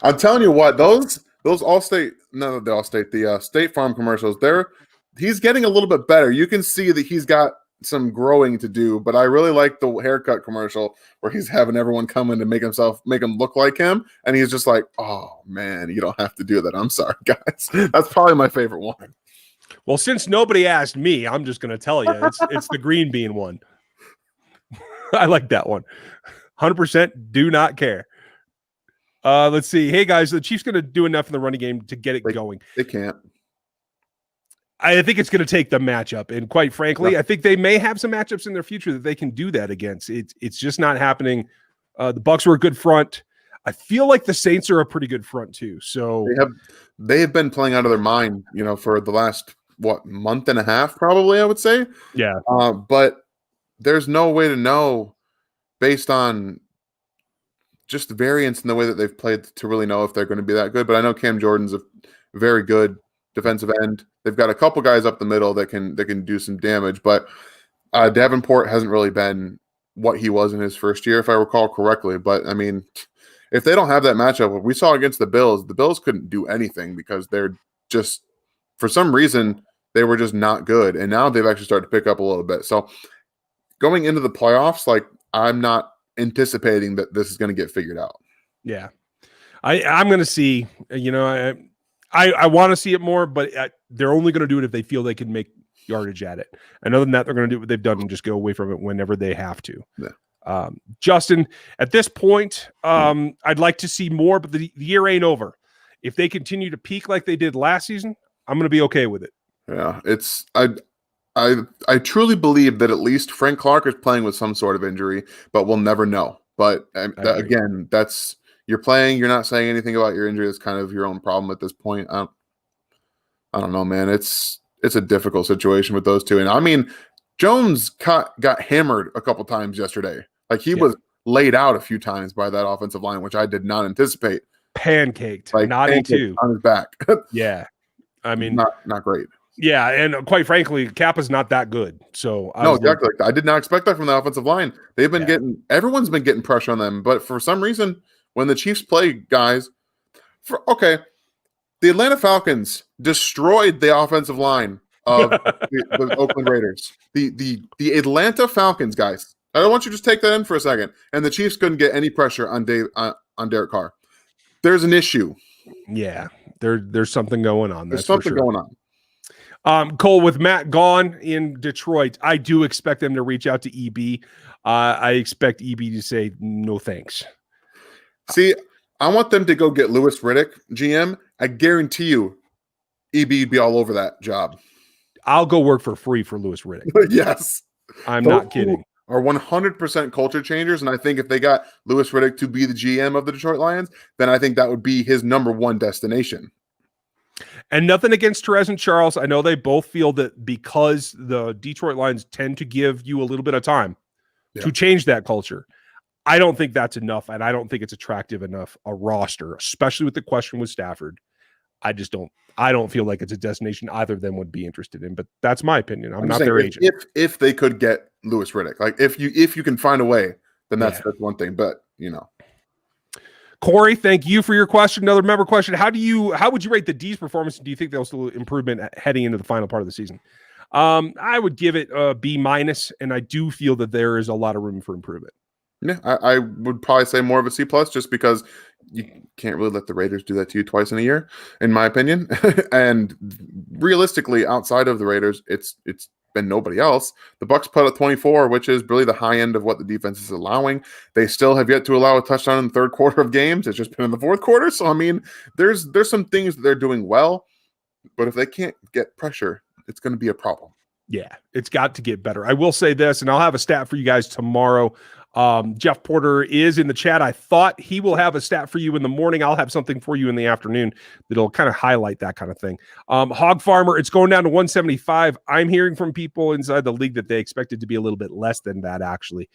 I'm telling you what, those Allstate, no, the Allstate, the State Farm commercials, he's getting a little bit better. You can see that he's got some growing to do, but I really like the haircut commercial where he's having everyone come in to make him look like him, and he's just like, oh man, you don't have to do that. I'm sorry, guys. That's probably my favorite one. Well, since nobody asked me, I'm just going to tell you it's the green bean one. I like that one. 100% do not care. Let's see. Hey guys, the Chiefs going to do enough in the running game to get it going. They can't. I think it's going to take the matchup, and quite frankly, I think they may have some matchups in their future that they can do that against. It's just not happening. The Bucs were a good front. I feel like the Saints are a pretty good front too. So they have been playing out of their mind, for the last month and a half, probably, I would say. Yeah. But there's no way to know based on just the variance in the way that they've played to really know if they're going to be that good. But I know Cam Jordan's a very good defensive end. They've got a couple guys up the middle that can do some damage, but Davenport hasn't really been what he was in his first year, if I recall correctly. But I mean, if they don't have that matchup, what we saw against the Bills couldn't do anything because they're just, for some reason, they were just not good. And now they've actually started to pick up a little bit. So going into the playoffs, I'm not anticipating that this is going to get figured out. Yeah. I'm going to see, I want to see it more, but they're only going to do it if they feel they can make yardage at it. And other than that, they're going to do what they've done and just go away from it whenever they have to. Yeah. Justin, at this point, I'd like to see more, but the year ain't over. If they continue to peak like they did last season, I'm going to be okay with it. Yeah, I truly believe that at least Frank Clark is playing with some sort of injury, but we'll never know. But again, that's you're playing. You're not saying anything about your injury. It's kind of your own problem at this point. I don't know, man. It's a difficult situation with those two. And I mean, Jones got hammered a couple times yesterday. He was laid out a few times by that offensive line, which I did not anticipate. Pancaked, naughty too, on his back. Yeah, I mean, not great. Yeah, and quite frankly, Kappa's not that good. So exactly. I did not expect that from the offensive line. They've been everyone's been getting pressure on them, but for some reason, when the Chiefs play guys, the Atlanta Falcons destroyed the offensive line of the Oakland Raiders. The Atlanta Falcons, guys. I don't want you to just take that in for a second. And the Chiefs couldn't get any pressure on Derek Carr. There's an issue. Yeah, there's something going on. There's something going on. Cole, with Matt gone in Detroit, I do expect them to reach out to EB. I expect EB to say no thanks. See, I want them to go get Louis Riddick, GM. I guarantee you, EB'd be all over that job. I'll go work for free for Louis Riddick. Yes. I'm not kidding. Are 100% culture changers, and I think if they got Louis Riddick to be the GM of the Detroit Lions, then I think that would be his number one destination. And nothing against Terez and Charles. I know they both feel that because the Detroit Lions tend to give you a little bit of time to change that culture. I don't think that's enough, and I don't think it's attractive enough a roster, especially with the question with Stafford. I don't feel like it's a destination either of them would be interested in, but that's my opinion. I'm not their agent. If they could get Louis Riddick, if you can find a way, then that's one thing. But Corey, thank you for your question. Another member question. How would you rate the D's performance? Do you think they'll still improvement heading into the final part of the season? I would give it a B-, and I do feel that there is a lot of room for improvement. Yeah, I would probably say more of a C+, just because you can't really let the Raiders do that to you twice in a year, in my opinion. And realistically, outside of the Raiders, it's been nobody else. The Bucs put up 24, which is really the high end of what the defense is allowing. They still have yet to allow a touchdown in the third quarter of games. It's just been in the fourth quarter. So, I mean, there's some things that they're doing well, but if they can't get pressure, it's going to be a problem. Yeah, it's got to get better. I will say this, and I'll have a stat for you guys tomorrow. Jeff Porter is in the chat. I thought he will have a stat for you in the morning. I'll have something for you in the afternoon that'll kind of highlight that kind of thing. Hog Farmer, it's going down to 175. I'm hearing from people inside the league that they expect it to be a little bit less than that, actually.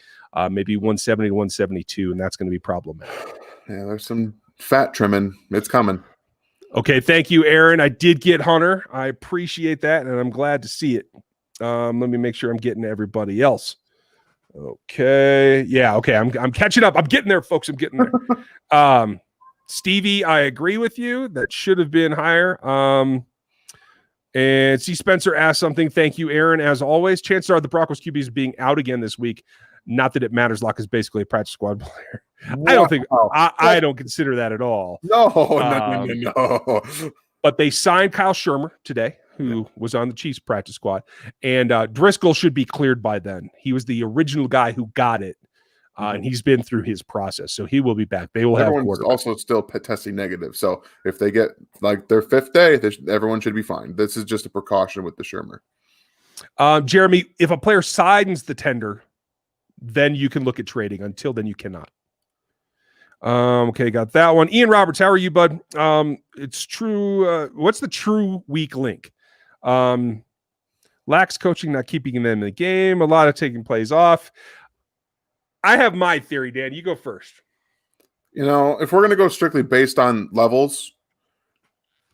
Maybe 170 to 172, and that's going to be problematic. Yeah, there's some fat trimming. It's coming. Okay, thank you, Aaron. I did get Hunter. I appreciate that, and I'm glad to see it. Let me make sure I'm getting to everybody else. Okay. Yeah. Okay. I'm catching up. I'm getting there, folks. I'm getting there. Stevie, I agree with you. That should have been higher. And C. Spencer asked something. Thank you, Aaron. As always, chances are the Broncos QBs being out again this week. Not that it matters. Locke is basically a practice squad player. Wow. I don't consider that at all. No. But they signed Kyle Shermer today, who was on the Chiefs practice squad. And Driscoll should be cleared by then. He was the original guy who got it, and he's been through his process. So he will be back. They will Everyone's have also still testing negative. So if they get like their fifth day, everyone should be fine. This is just a precaution with the Shermer. Jeremy, if a player signs the tender, then you can look at trading. Until then, you cannot. Okay, got that one. Ian Roberts, how are you, bud? It's true. What's the true weak link? Lax coaching, not keeping them in the game. A lot of taking plays off. I have my theory, Dan. You go first. You know, if we're going to go strictly based on levels,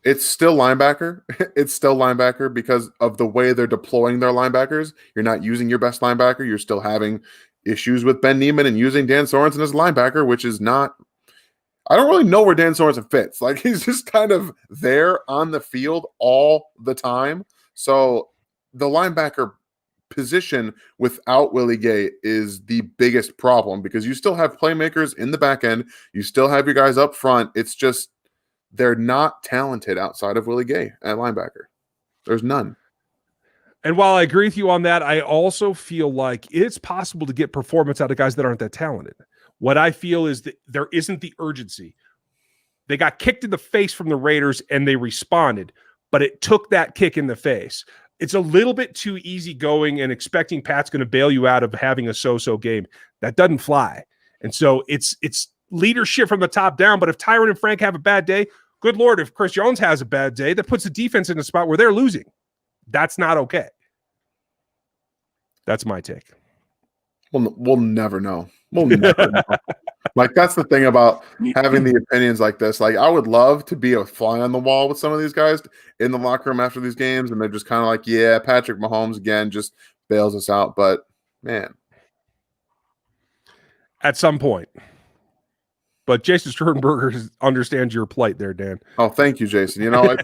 it's still linebacker. It's still linebacker because of the way they're deploying their linebackers. You're not using your best linebacker. You're still having issues with Ben Neiman and using Dan Sorensen as linebacker, which is not – I don't really know where Dan Sorensen fits. Like, he's just kind of there on the field all the time. So the linebacker position without Willie Gay is the biggest problem because you still have playmakers in the back end. You still have your guys up front. It's just they're not talented outside of Willie Gay at linebacker. There's none. And while I agree with you on that, I also feel like it's possible to get performance out of guys that aren't that talented. What I feel is that there isn't the urgency. They got kicked in the face from the Raiders and they responded, but it took that kick in the face. It's a little bit too easy going and expecting Pat's going to bail you out of having a so-so game. That doesn't fly. And so it's leadership from the top down. But if Tyron and Frank have a bad day, good Lord, if Chris Jones has a bad day, that puts the defense in a spot where they're losing. That's not okay. That's my take. We'll never know. We'll never know. Like, that's the thing about having the opinions like this. Like, I would love to be a fly on the wall with some of these guys in the locker room after these games, and they're just kind of like, yeah, Patrick Mahomes again just bails us out. But, man. At some point. But Jason Sternberger understands your plight there, Dan. Oh, thank you, Jason. You know,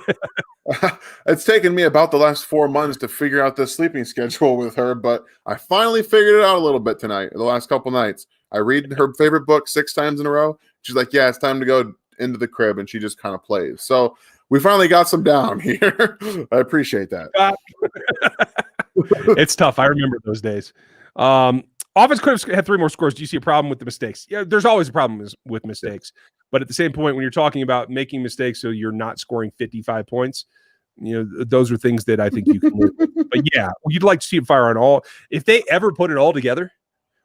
it's taken me about the last 4 months to figure out this sleeping schedule with her, but I finally figured it out a little bit tonight, the last couple nights. I read her favorite book 6 times in a row. She's like, yeah, it's time to go into the crib, and she just kind of plays. So we finally got some down here. I appreciate that. It's tough. I remember those days. Offense could have had 3 more scores. Do you see a problem with the mistakes? Yeah, there's always a problem with mistakes. But at the same point, when you're talking about making mistakes so you're not scoring 55 points, you know, those are things that I think you can live with. But yeah, you'd like to see it fire on all. If they ever put it all together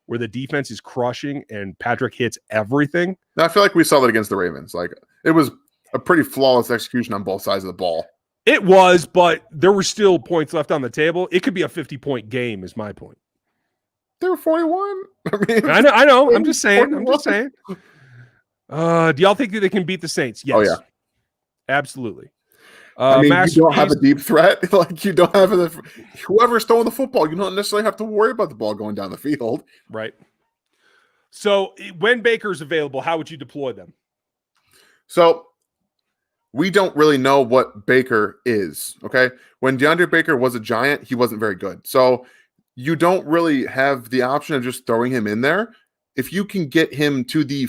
where the defense is crushing and Patrick hits everything. I feel like we saw that against the Ravens. Like, it was a pretty flawless execution on both sides of the ball. It was, but there were still points left on the table. It could be a 50-point game is my point. They were 41. I know. I'm just saying. Do y'all think that they can beat the Saints? Yes. Oh, yeah. Absolutely. You don't have a deep threat. Like, you don't have whoever's throwing the football, you don't necessarily have to worry about the ball going down the field. Right. So when Baker's available, how would you deploy them? So we don't really know what Baker is, okay? When DeAndre Baker was a Giant, he wasn't very good. So you don't really have the option of just throwing him in there. If you can get him to the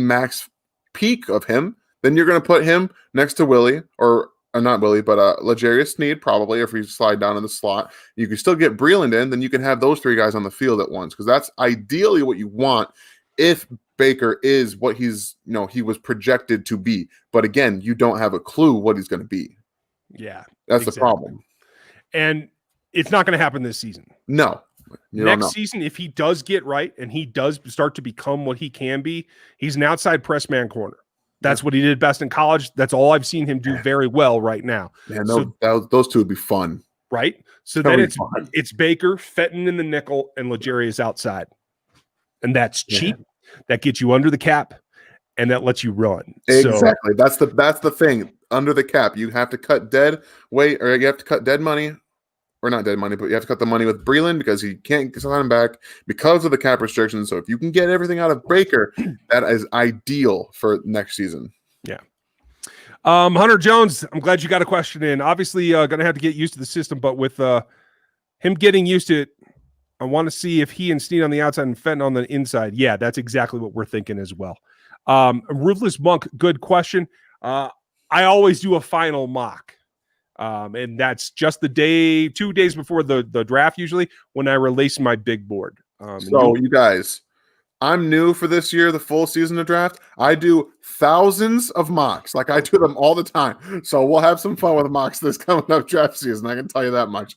max peak of him, then you're going to put him next to Willie or not Willie, but L'Jarius Sneed probably. If you slide down in the slot, you can still get Breeland in. Then you can have those three guys on the field at once because that's ideally what you want if Baker is what he's he was projected to be. But again, you don't have a clue what he's going to be. Yeah, that's the problem. And it's not going to happen this season. No. Next season, if he does get right and he does start to become what he can be, he's an outside press man corner. That's what he did best in college. That's all I've seen him do very well right now. Yeah, those two would be fun. Right? So then it's Baker, Fenton in the nickel, and L'Jarius outside. And that's cheap. That gets you under the cap, and that lets you run. Exactly. That's the thing. Under the cap, you have to cut dead weight, or you have to cut dead money. Or not dead money, but you have to cut the money with Breeland because he can't sign him back because of the cap restrictions. So if you can get everything out of Baker, that is ideal for next season. Yeah. Hunter Jones, I'm glad you got a question in. Obviously, going to have to get used to the system, but with him getting used to it, I want to see if he and Snead on the outside and Fenton on the inside. Yeah, that's exactly what we're thinking as well. Ruthless Monk, good question. I always do a final mock. And that's just 2 days before the draft, usually when I release my big board. So you guys, I'm new for this year, the full season of draft. I do thousands of mocks. Like I do them all the time. So we'll have some fun with mocks this coming up draft season. I can tell you that much.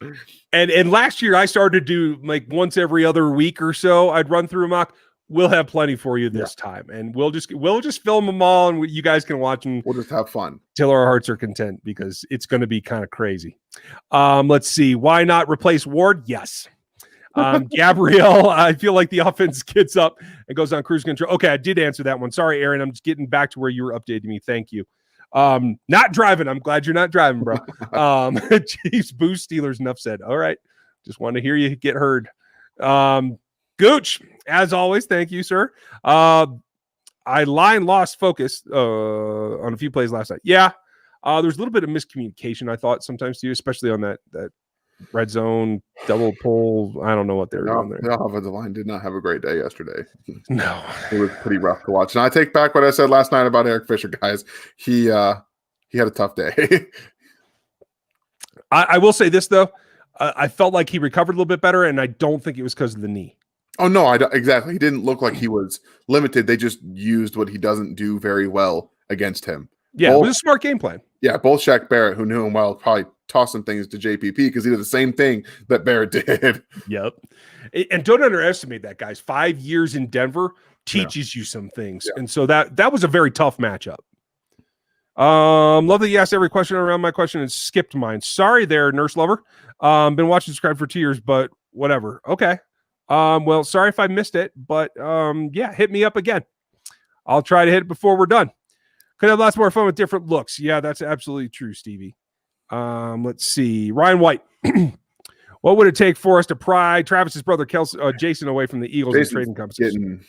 And last year I started to do like once every other week or so. I'd run through a mock. We'll have plenty for you this time, and we'll just film them all, and you guys can watch them. We'll just have fun till our hearts are content because it's going to be kind of crazy. Let's see. Why not replace Ward? Yes. Gabrielle, I feel like the offense gets up and goes on cruise control. Okay, I did answer that one. Sorry, Aaron. I'm just getting back to where you were updating me. Thank you. Not driving. I'm glad you're not driving, bro. Chiefs boost Steelers. Enough said. All right. Just want to hear you get heard. Gooch, as always, thank you, sir. I lost focus on a few plays last night. Yeah, there's a little bit of miscommunication, I thought, sometimes too, especially on that red zone double pull. I don't know what they're doing there. The offensive line did not have a great day yesterday. No. It was pretty rough to watch. And I take back what I said last night about Eric Fisher, guys. He had a tough day. I will say this, though. I felt like he recovered a little bit better, and I don't think it was because of the knee. Oh, no, exactly. He didn't look like he was limited. They just used what he doesn't do very well against him. Yeah, it was a smart game plan. Yeah, both Shaq Barrett, who knew him well, probably tossing things to JPP because he did the same thing that Barrett did. Yep. And don't underestimate that, guys. 5 years in Denver teaches you some things. Yeah. And so that was a very tough matchup. Love that you asked every question around my question and skipped mine. Sorry there, nurse lover. Been watching Subscribe for 2 years, but whatever. Okay. Well, sorry if I missed it, but hit me up again. I'll try to hit it before we're done. Could have lots more fun with different looks. Yeah, that's absolutely true, Stevie. Let's see. Ryan White. What would it take for us to pry Travis's brother Jason away from the Eagles in trading competition?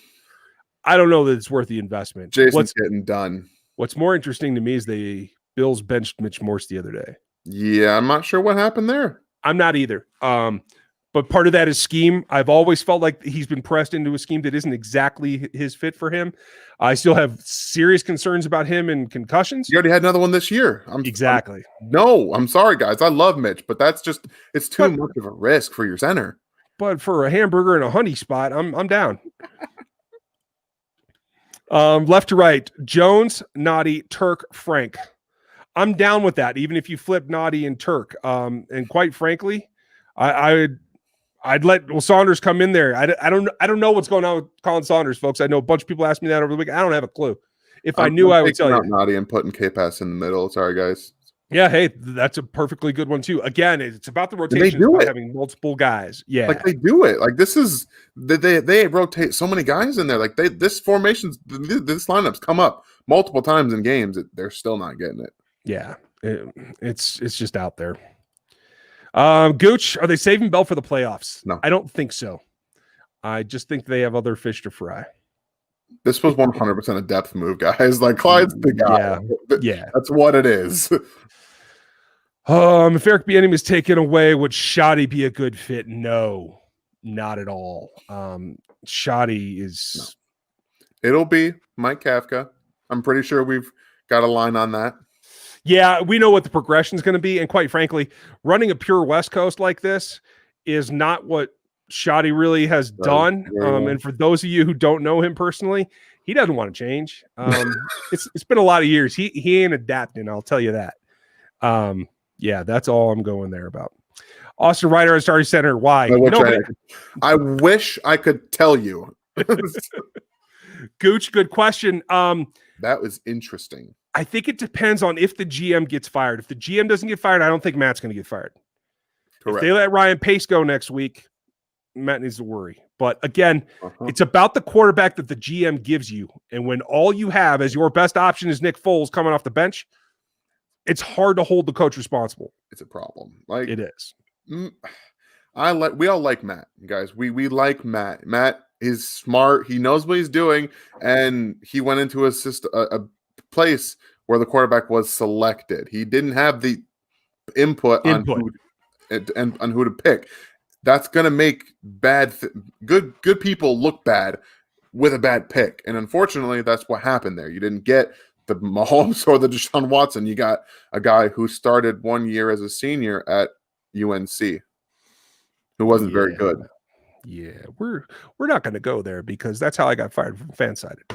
I don't know that it's worth the investment. Jason's getting done. What's more interesting to me is the Bills benched Mitch Morse the other day. Yeah, I'm not sure what happened there. I'm not either. But part of that is scheme. I've always felt like he's been pressed into a scheme that isn't exactly his fit for him. I still have serious concerns about him and concussions. You already had another one this year. I'm sorry, guys. I love Mitch, but it's too much of a risk for your center. But for a hamburger and a honey spot, I'm down. Left to right, Jones, Noddy, Turk, Frank. I'm down with that, even if you flip Noddy and Turk. And quite frankly, I'd let Saunders come in there. I don't know what's going on with Colin Saunders, folks. I know a bunch of people asked me that over the week. I don't have a clue. If I knew, I would tell you. Noddy and putting K-Pass in the middle. Sorry, guys. Yeah, hey, that's a perfectly good one too. Again, it's about the rotation. It's about having multiple guys. Yeah, like they do it. Like this is they rotate so many guys in there. Like this lineups come up multiple times in games. They're still not getting it. Yeah, it's just out there. Gooch, are they saving Bell for the playoffs? No, I don't think so. I just think they have other fish to fry. This was 100% a depth move, guys. Like Clyde's the guy. Yeah, that's what it is. If Eric Bieniemy was taken away, would Shoddy be a good fit? No, not at all. Shoddy is. No. It'll be Mike Kafka. I'm pretty sure we've got a line on that. Yeah, we know what the progression is going to be. And quite frankly, running a pure West Coast like this is not what Shoddy really has done. And for those of you who don't know him personally, he doesn't want to change. It's been a lot of years. He ain't adapting, I'll tell you that. Yeah, that's all I'm going there about. Austin Ryder at Starting Center. Why? I wish I could tell you. Gooch, good question. That was interesting. I think it depends on if the GM gets fired. If the GM doesn't get fired, I don't think Matt's going to get fired. Correct. If they let Ryan Pace go next week, Matt needs to worry. But again, it's about the quarterback that the GM gives you. And when all you have as your best option is Nick Foles coming off the bench, it's hard to hold the coach responsible. It's a problem. Like it is. We all like Matt, guys. We like Matt. Matt is smart. He knows what he's doing, and he went into a place where the quarterback was selected. He didn't have the input. On who to pick. That's gonna make good people look bad with a bad pick, and unfortunately, that's what happened there. You didn't get the Mahomes or the Deshaun Watson. You got a guy who started 1 year as a senior at UNC, who wasn't very good. Yeah, we're not going to go there because that's how I got fired from Fansided.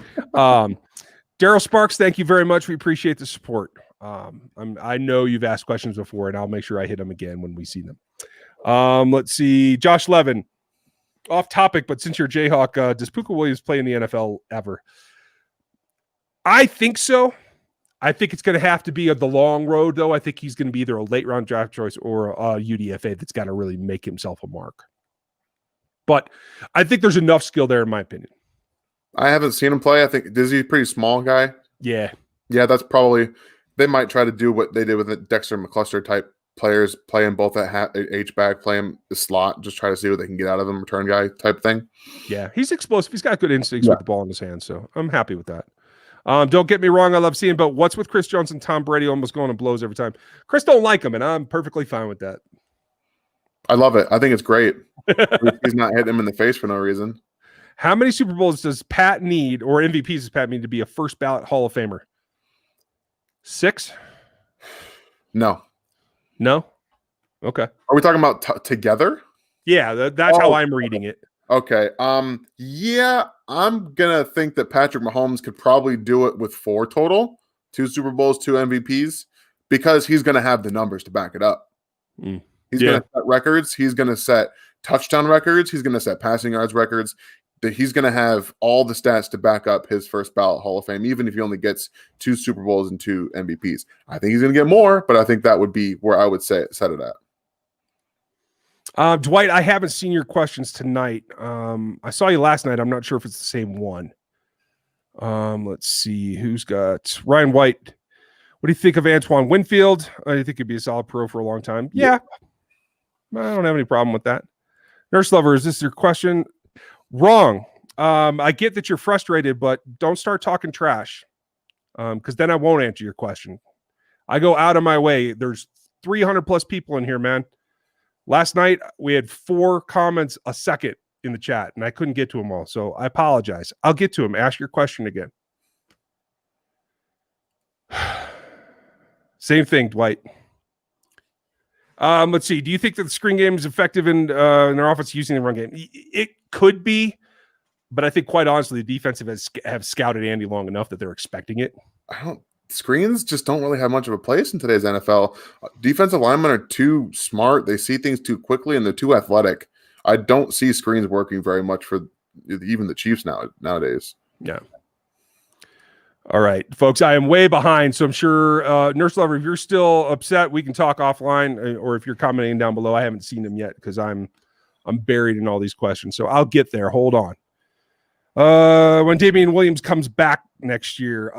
Daryl Sparks, thank you very much. We appreciate the support. I know you've asked questions before, and I'll make sure I hit them again when we see them. Let's see. Josh Levin, off topic, but since you're Jayhawk, does Puka Williams play in the NFL ever? I think so. I think it's going to have to be the long road, though. I think he's going to be either a late round draft choice or a UDFA that's got to really make himself a mark. But I think there's enough skill there, in my opinion. I haven't seen him play. I think is he a pretty small guy? Yeah. Yeah, that's probably they might try to do what they did with the Dexter McCluster type players, play him both at H-back, play him the slot, just try to see what they can get out of him, return guy type thing. Yeah, he's explosive. He's got good instincts with the ball in his hand, so I'm happy with that. Don't get me wrong, I love seeing, but what's with Chris Jones and Tom Brady almost going to blows every time? Chris don't like him, and I'm perfectly fine with that. I love it. I think it's great. He's not hitting him in the face for no reason. How many Super Bowls does Pat need, or MVPs does Pat need to be a first ballot Hall of Famer? 6? No. Okay. Are we talking about together? Yeah, that's how I'm reading it. Okay. Yeah, I'm gonna think that Patrick Mahomes could probably do it with 4 total, 2 Super Bowls, 2 MVPs, because he's gonna have the numbers to back it up. He's gonna set records. He's gonna set touchdown records. He's gonna set passing yards records. He's gonna have all the stats to back up his first ballot Hall of Fame, even if he only gets 2 Super Bowls and 2 MVPs. I think he's gonna get more, but I think that would be where I would set it at. Dwight, I haven't seen your questions tonight. I saw you last night. I'm not sure if it's the same one. Let's see who's got Ryan White. What do you think of Antoine Winfield? I think he'd be a solid pro for a long time. Yeah. I don't have any problem with that. Nurse Lover, is this your question? Wrong. I get that you're frustrated, but don't start talking trash because then I won't answer your question. I go out of my way. There's 300 plus people in here, man. Last night, we had 4 comments a second in the chat, and I couldn't get to them all, so I apologize. I'll get to them. Ask your question again. Same thing, Dwight. Let's see. Do you think that the screen game is effective in their offense using the run game? It could be, but I think, quite honestly, the defensive have scouted Andy long enough that they're expecting it. Screens just don't really have much of a place in today's NFL. Defensive linemen are too smart. They see things too quickly, and they're too athletic. I don't see screens working very much for even the Chiefs nowadays. Yeah. All right, folks, I am way behind, so I'm sure, Nurse Lover, if you're still upset, we can talk offline, or if you're commenting down below. I haven't seen them yet because I'm buried in all these questions, so I'll get there. Hold on. When Damian Williams comes back next year,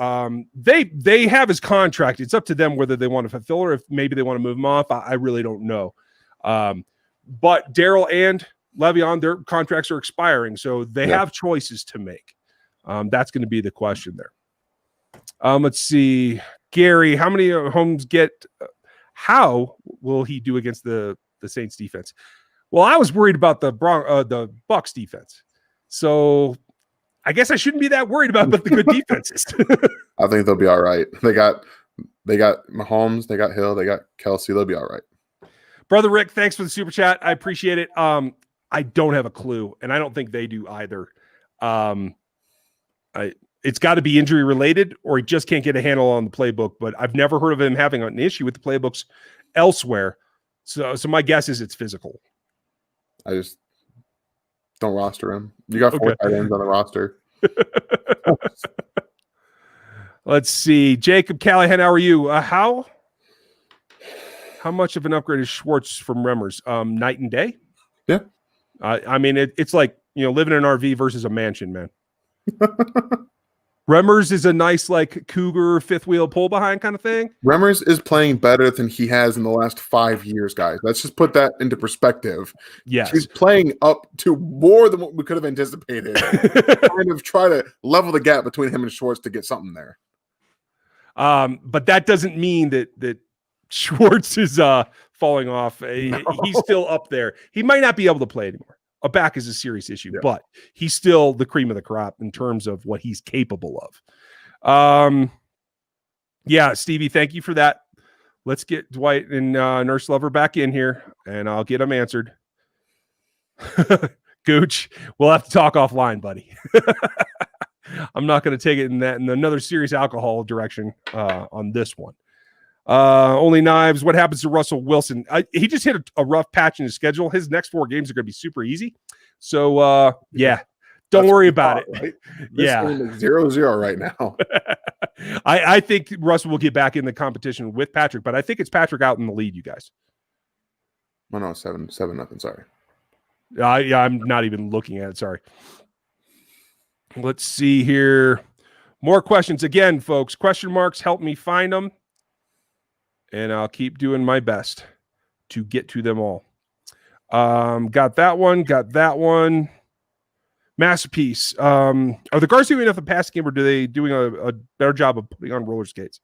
they have his contract. It's up to them whether they want to fulfill or if maybe they want to move him off. I really don't know. But Daryl and Le'Veon, their contracts are expiring, so they have choices to make. That's going to be the question there. Let's see. Gary, how many Mahomes get? How will he do against the Saints defense? Well, I was worried about the Bucs defense. So I guess I shouldn't be that worried about the good defenses. I think they'll be all right. They got They got Mahomes, they got Hill, they got Kelsey. They'll be all right. Brother Rick, thanks for the super chat. I appreciate it. I don't have a clue, and I don't think they do either. It's got to be injury related, or he just can't get a handle on the playbook. But I've never heard of him having an issue with the playbooks elsewhere. So my guess is it's physical. I just don't roster him. You got 4 tight ends on the roster. Let's see. Jacob Callahan, how are you? How much of an upgrade is Schwartz from Remmers? Night and day? Yeah. I mean, it's like, living in an RV versus a mansion, man. Remmers is a nice, like, cougar fifth wheel pull behind kind of thing. Remmers is playing better than he has in the last 5 years, guys. Let's just put that into perspective. Yes. He's playing up to more than what we could have anticipated. Kind of try to level the gap between him and Schwartz to get something there. But that doesn't mean that Schwartz is falling off. No. He's still up there. He might not be able to play anymore. A back is a serious issue, but he's still the cream of the crop in terms of what he's capable of. Yeah, Stevie, thank you for that. Let's get Dwight and Nurse Lover back in here, and I'll get them answered. Gooch, we'll have to talk offline, buddy. I'm not going to take it in another serious alcohol direction on this one. Only Knives. What happens to Russell Wilson? He just hit a rough patch in his schedule. His next 4 games are going to be super easy. So, don't worry about it. Right? This game is 0-0 right now. I think Russell will get back in the competition with Patrick, but I think it's Patrick out in the lead, you guys. Oh, no, 7-0. Sorry. I'm not even looking at it. Sorry. Let's see here. More questions. Again, folks, question marks, help me find them. And I'll keep doing my best to get to them all. Got that one. Masterpiece. Are the guards doing enough in passing game, or do they doing a better job of putting on roller skates?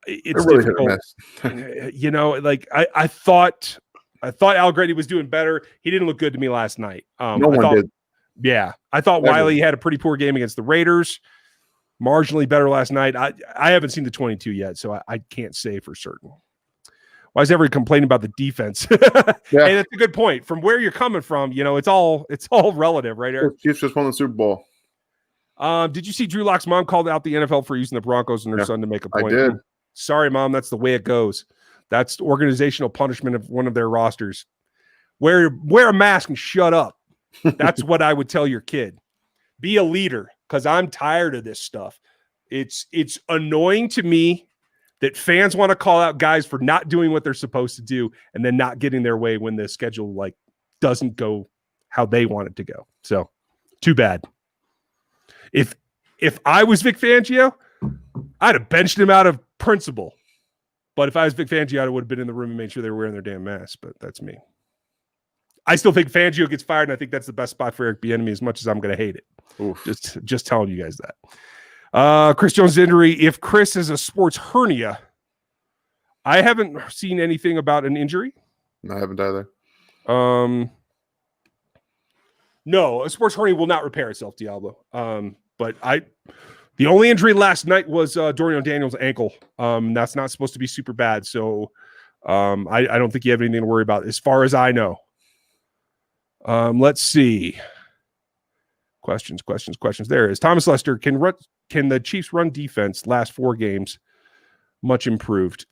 It's really difficult. I thought Allegretti was doing better. He didn't look good to me last night. No one did. Yeah, I thought Wiley had a pretty poor game against the Raiders. Marginally better last night. I haven't seen the 22 yet, so I can't say for certain. Why is everyone complaining about the defense? Hey, that's a good point. From where you're coming from, it's all relative, right, Eric? Chiefs just won the Super Bowl. Did you see Drew Lock's mom called out the NFL for using the Broncos and her son to make a point? I did. Sorry, Mom. That's the way it goes. That's organizational punishment of one of their rosters. Wear a mask and shut up. That's what I would tell your kid. Be a leader, because I'm tired of this stuff. It's annoying to me that fans want to call out guys for not doing what they're supposed to do and then not getting their way when the schedule doesn't go how they want it to go. So, too bad. If I was Vic Fangio, I'd have benched him out of principle. But if I was Vic Fangio, I would have been in the room and made sure they were wearing their damn masks. But that's me. I still think Fangio gets fired, and I think that's the best spot for Eric Bieniemy, as much as I'm going to hate it. Oof. Just telling you guys that. Chris Jones' injury. If Chris has a sports hernia, I haven't seen anything about an injury. I haven't either. No, a sports hernia will not repair itself, Diablo. But the only injury last night was Dorian Daniels' ankle. That's not supposed to be super bad. So I don't think you have anything to worry about as far as I know. Let's see. Questions. There is Thomas Lester. Can the Chiefs run defense last 4 games much improved?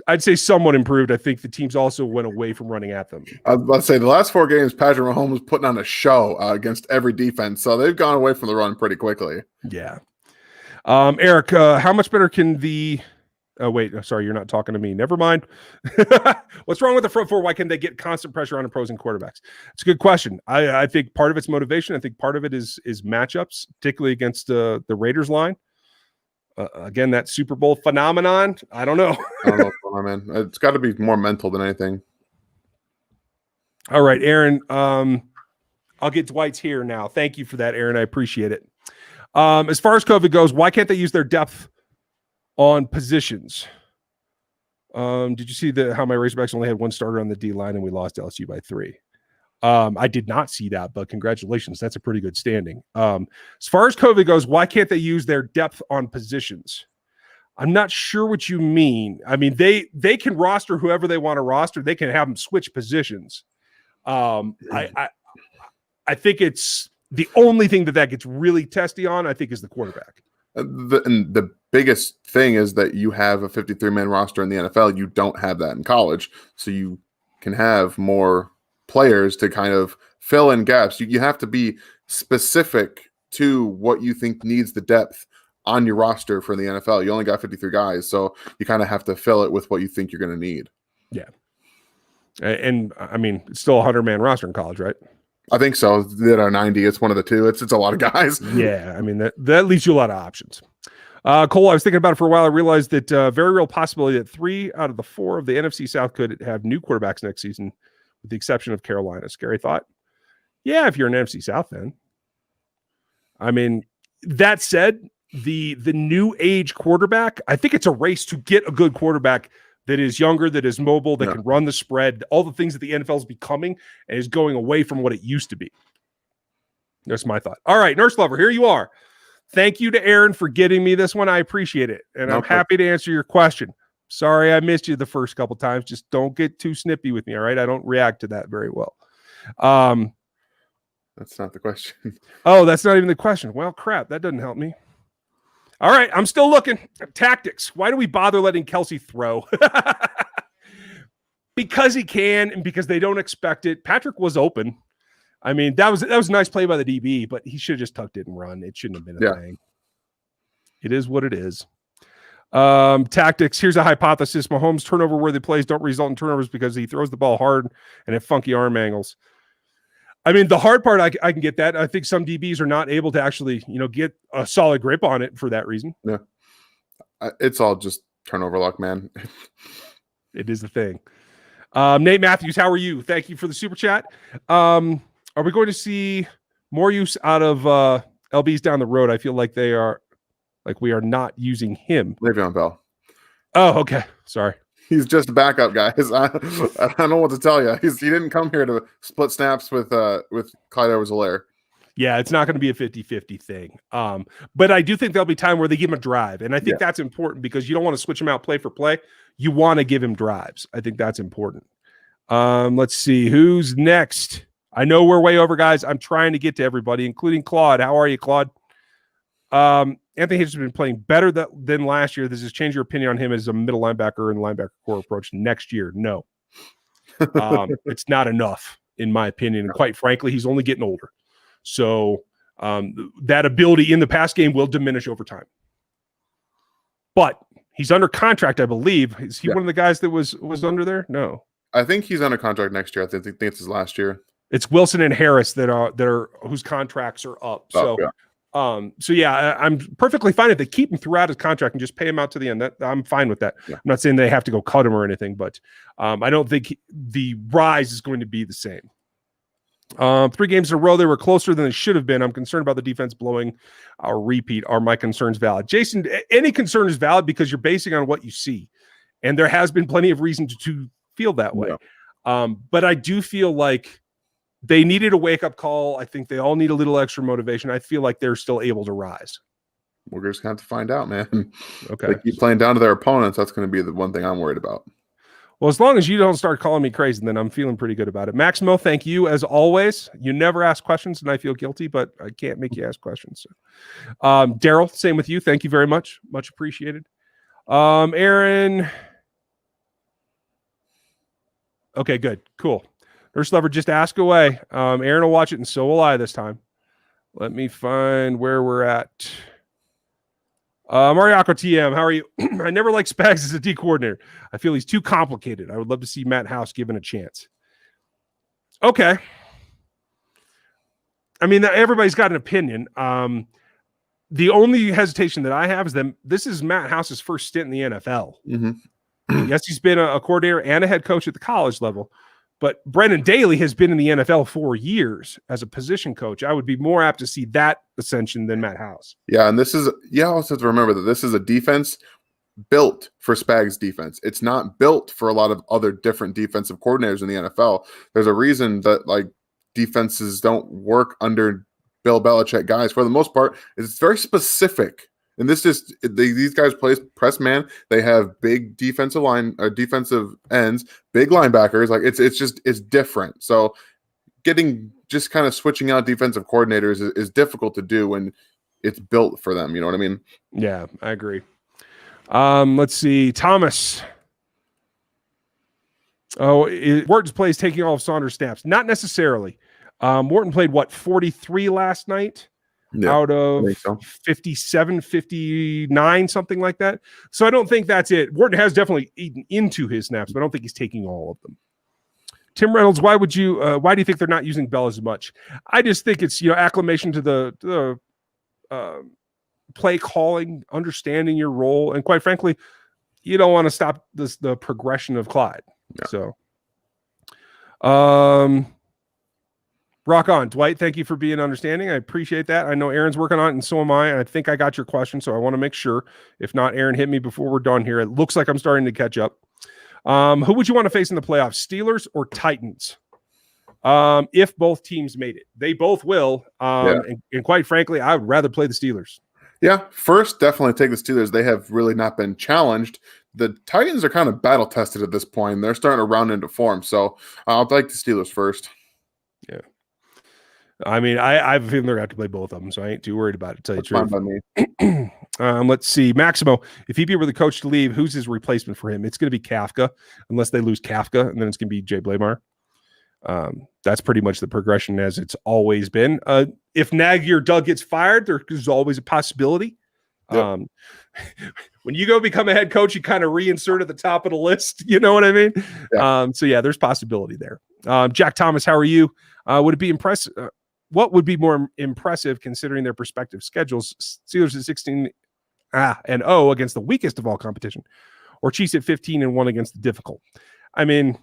I'd say somewhat improved. I think the teams also went away from running at them. I was about to say the last 4 games, Patrick Mahomes was putting on a show against every defense, so they've gone away from the run pretty quickly. Yeah. Eric, how much better can the oh, wait. Sorry, you're not talking to me. Never mind. What's wrong with the front 4? Why can't they get constant pressure on opposing quarterbacks? It's a good question. I think part of it's motivation. I think part of it is matchups, particularly against the Raiders line. Again, that Super Bowl phenomenon. I don't know. I don't know what's going on, man. It's got to be more mental than anything. All right, Aaron. I'll get Dwight's here now. Thank you for that, Aaron. I appreciate it. As far as COVID goes, why can't they use their depth on positions? Did you see how my Razorbacks only had 1 starter on the D line and we lost LSU by 3? I did not see that, but congratulations. That's a pretty good standing. As far as COVID goes, why can't they use their depth on positions? I'm not sure what you mean. I mean, they can roster whoever they want to roster. They can have them switch positions. I think it's the only thing that gets really testy on, I think, is the quarterback. And the biggest thing is that you have a 53-man roster in the NFL. You don't have that in college. So you can have more players to kind of fill in gaps. You have to be specific to what you think needs the depth on your roster for the NFL. You only got 53 guys. So you kind of have to fill it with what you think you're going to need. Yeah. And I mean, it's still a 100-man roster in college, right? I think so. That are 90. It's one of the two. It's a lot of guys. Yeah, I mean that leaves you a lot of options. Cole, I was thinking about it for a while. I realized that very real possibility that 3 out of the 4 of the NFC South could have new quarterbacks next season, with the exception of Carolina. Scary thought. Yeah, if you're an NFC South fan. I mean, that said, the new age quarterback, I think it's a race to get a good quarterback that is younger, that is mobile, that can run the spread, all the things that the NFL is becoming and is going away from what it used to be. That's my thought. All right, Nurse Lover, here you are. Thank you to Aaron for getting me this one. I appreciate it. And I'm happy to answer your question. Sorry I missed you the first couple times. Just don't get too snippy with me, all right? I don't react to that very well. That's not the question. Oh, that's not even the question. Well, crap, that doesn't help me. All right, I'm still looking. Tactics. Why do we bother letting Kelsey throw? Because he can and because they don't expect it. Patrick was open. I mean, that was a nice play by the DB, but he should have just tucked it and run. It shouldn't have been a thing. It is what it is. Tactics. Here's a hypothesis. Mahomes' turnover-worthy plays don't result in turnovers because he throws the ball hard and at funky arm angles. I mean, the hard part, I can get that. I think some DBs are not able to actually, get a solid grip on it for that reason. Yeah. It's all just turnover luck, man. It is the thing. Nate Matthews, how are you? Thank you for the super chat. Are we going to see more use out of LBs down the road? I feel like we are not using him. Le'Veon Bell. Oh, okay. Sorry. He's just a backup, guys. I don't know what to tell you. He didn't come here to split snaps with Clyde Edwards-Helaire. Yeah, it's not going to be a 50-50 thing. But I do think there'll be time where they give him a drive. And I think that's important because you don't want to switch him out play for play. You want to give him drives. I think that's important. Let's see. Who's next? I know we're way over, guys. I'm trying to get to everybody, including Claude. How are you, Claude? Anthony Hitchens has been playing better than last year. Does this change your opinion on him as a middle linebacker and linebacker core approach next year? No. It's not enough, in my opinion. And quite frankly, he's only getting older. So that ability in the pass game will diminish over time. But he's under contract, I believe. Is he one of the guys that was under there? No. I think he's under contract next year. I think it's his last year. It's Wilson and Harris that are whose contracts are up. I'm perfectly fine if they keep him throughout his contract and just pay him out to the end. I'm fine with that. Yeah. I'm not saying they have to go cut him or anything, but I don't think the rise is going to be the same. 3 games in a row, they were closer than they should have been. I'm concerned about the defense blowing our repeat. Are my concerns valid? Jason, any concern is valid because you're basing on what you see. And there has been plenty of reason to feel that way. Yeah. But I do feel like they needed a wake-up call. I think they all need a little extra motivation. I feel like they're still able to rise. We're just going to have to find out, man. Okay. They keep playing down to their opponents. That's going to be the one thing I'm worried about. Well, as long as you don't start calling me crazy, then I'm feeling pretty good about it. Maximo, thank you as always. You never ask questions, and I feel guilty, but I can't make you ask questions. So. Daryl, same with you. Thank you very much. Much appreciated. Aaron. Okay, good. Cool. Nurse Lover, just ask away. Aaron will watch it, and so will I this time. Let me find where we're at. Mariaco TM, how are you? I never liked Spags as a D coordinator. I feel he's too complicated. I would love to see Matt House given a chance. Okay. I mean, everybody's got an opinion. The only hesitation that I have is that this is Matt House's first stint in the NFL. Mm-hmm. Yes, he's been a coordinator and a head coach at the college level. But Brendan Daly has been in the NFL 4 years as a position coach. I would be more apt to see that ascension than Matt House. Yeah, and you also have to remember that this is a defense built for Spags defense. It's not built for a lot of other different defensive coordinators in the NFL. There's a reason that defenses don't work under Bill Belichick guys for the most part. It's very specific. And this is these guys play press man. They have big defensive ends, big linebackers. Like it's different. So just kind of switching out defensive coordinators is difficult to do when it's built for them. You know what I mean? Yeah, I agree. Let's see, Thomas. Wharton's plays taking all of Saunders' snaps. Not necessarily. Wharton played 43 last night. Out of 57, 59, something like that. So I don't think that's it. Wharton has definitely eaten into his snaps, but I don't think he's taking all of them. Tim Reynolds, why do you think they're not using Bell as much? I just think it's, acclimation to the play calling, understanding your role, and quite frankly, you don't want to stop the progression of Clyde. Yeah. So, rock on, Dwight. Thank you for being understanding. I appreciate that. I know Aaron's working on it, and so am I. I think I got your question, so I want to make sure. If not, Aaron, hit me before we're done here. It looks like I'm starting to catch up. Who would you want to face in the playoffs, Steelers or Titans? If both teams made it. They both will. And quite frankly, I would rather play the Steelers. Yeah, first, definitely take the Steelers. They have really not been challenged. The Titans are kind of battle-tested at this point. They're starting to round into form, so I'll take the Steelers first. Yeah. I mean, I have a feeling they're going to have to play both of them, so I ain't too worried about it, to tell you the truth. Let's see. Maximo, if he were the coach to leave, who's his replacement for him? It's going to be Kafka, unless they lose Kafka, and then it's going to be Jay Blamar. That's pretty much the progression as it's always been. If Nagy or Doug gets fired, there's always a possibility. Yep. When you go become a head coach, you kind of reinsert at the top of the list. You know what I mean? Yeah. So yeah, there's possibility there. Jack Thomas, how are you? Would it be impressive? What would be more impressive considering their prospective schedules? Steelers at 16-0 against the weakest of all competition, or Chiefs at 15-1 against the difficult. I mean,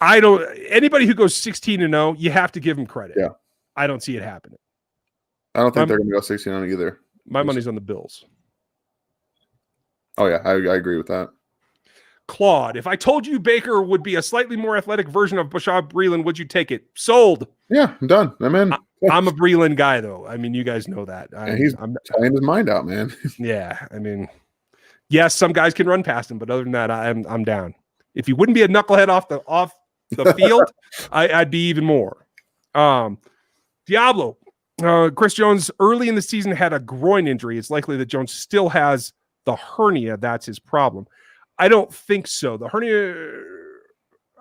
anybody who goes 16-0, you have to give them credit. Yeah. I don't see it happening. I don't think they're going to go 16-0 either. My money's on the Bills. Oh yeah, I agree with that. Claude, if I told you Baker would be a slightly more athletic version of Bashaud Breeland, would you take it? Sold. Yeah, I'm done. I'm in. I'm a Breeland guy, though. I mean, you guys know that. I'm playing his mind out, man. Yeah, I mean, yes, some guys can run past him, but other than that, I'm down. If he wouldn't be a knucklehead off the field, I'd be even more. Diablo, Chris Jones early in the season had a groin injury. It's likely that Jones still has the hernia. That's his problem. I don't think so. The hernia,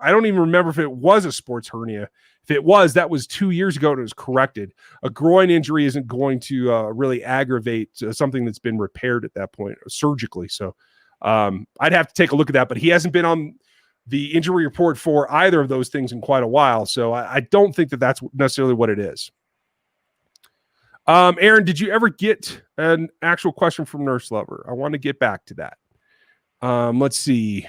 I don't even remember if it was a sports hernia. If it was, that was 2 years ago and it was corrected. A groin injury isn't going to really aggravate something that's been repaired at that point surgically. So I'd have to take a look at that, but he hasn't been on the injury report for either of those things in quite a while. So I don't think that that's necessarily what it is. Aaron, did you ever get an actual question from Nurse Lover? I want to get back to that. Let's see.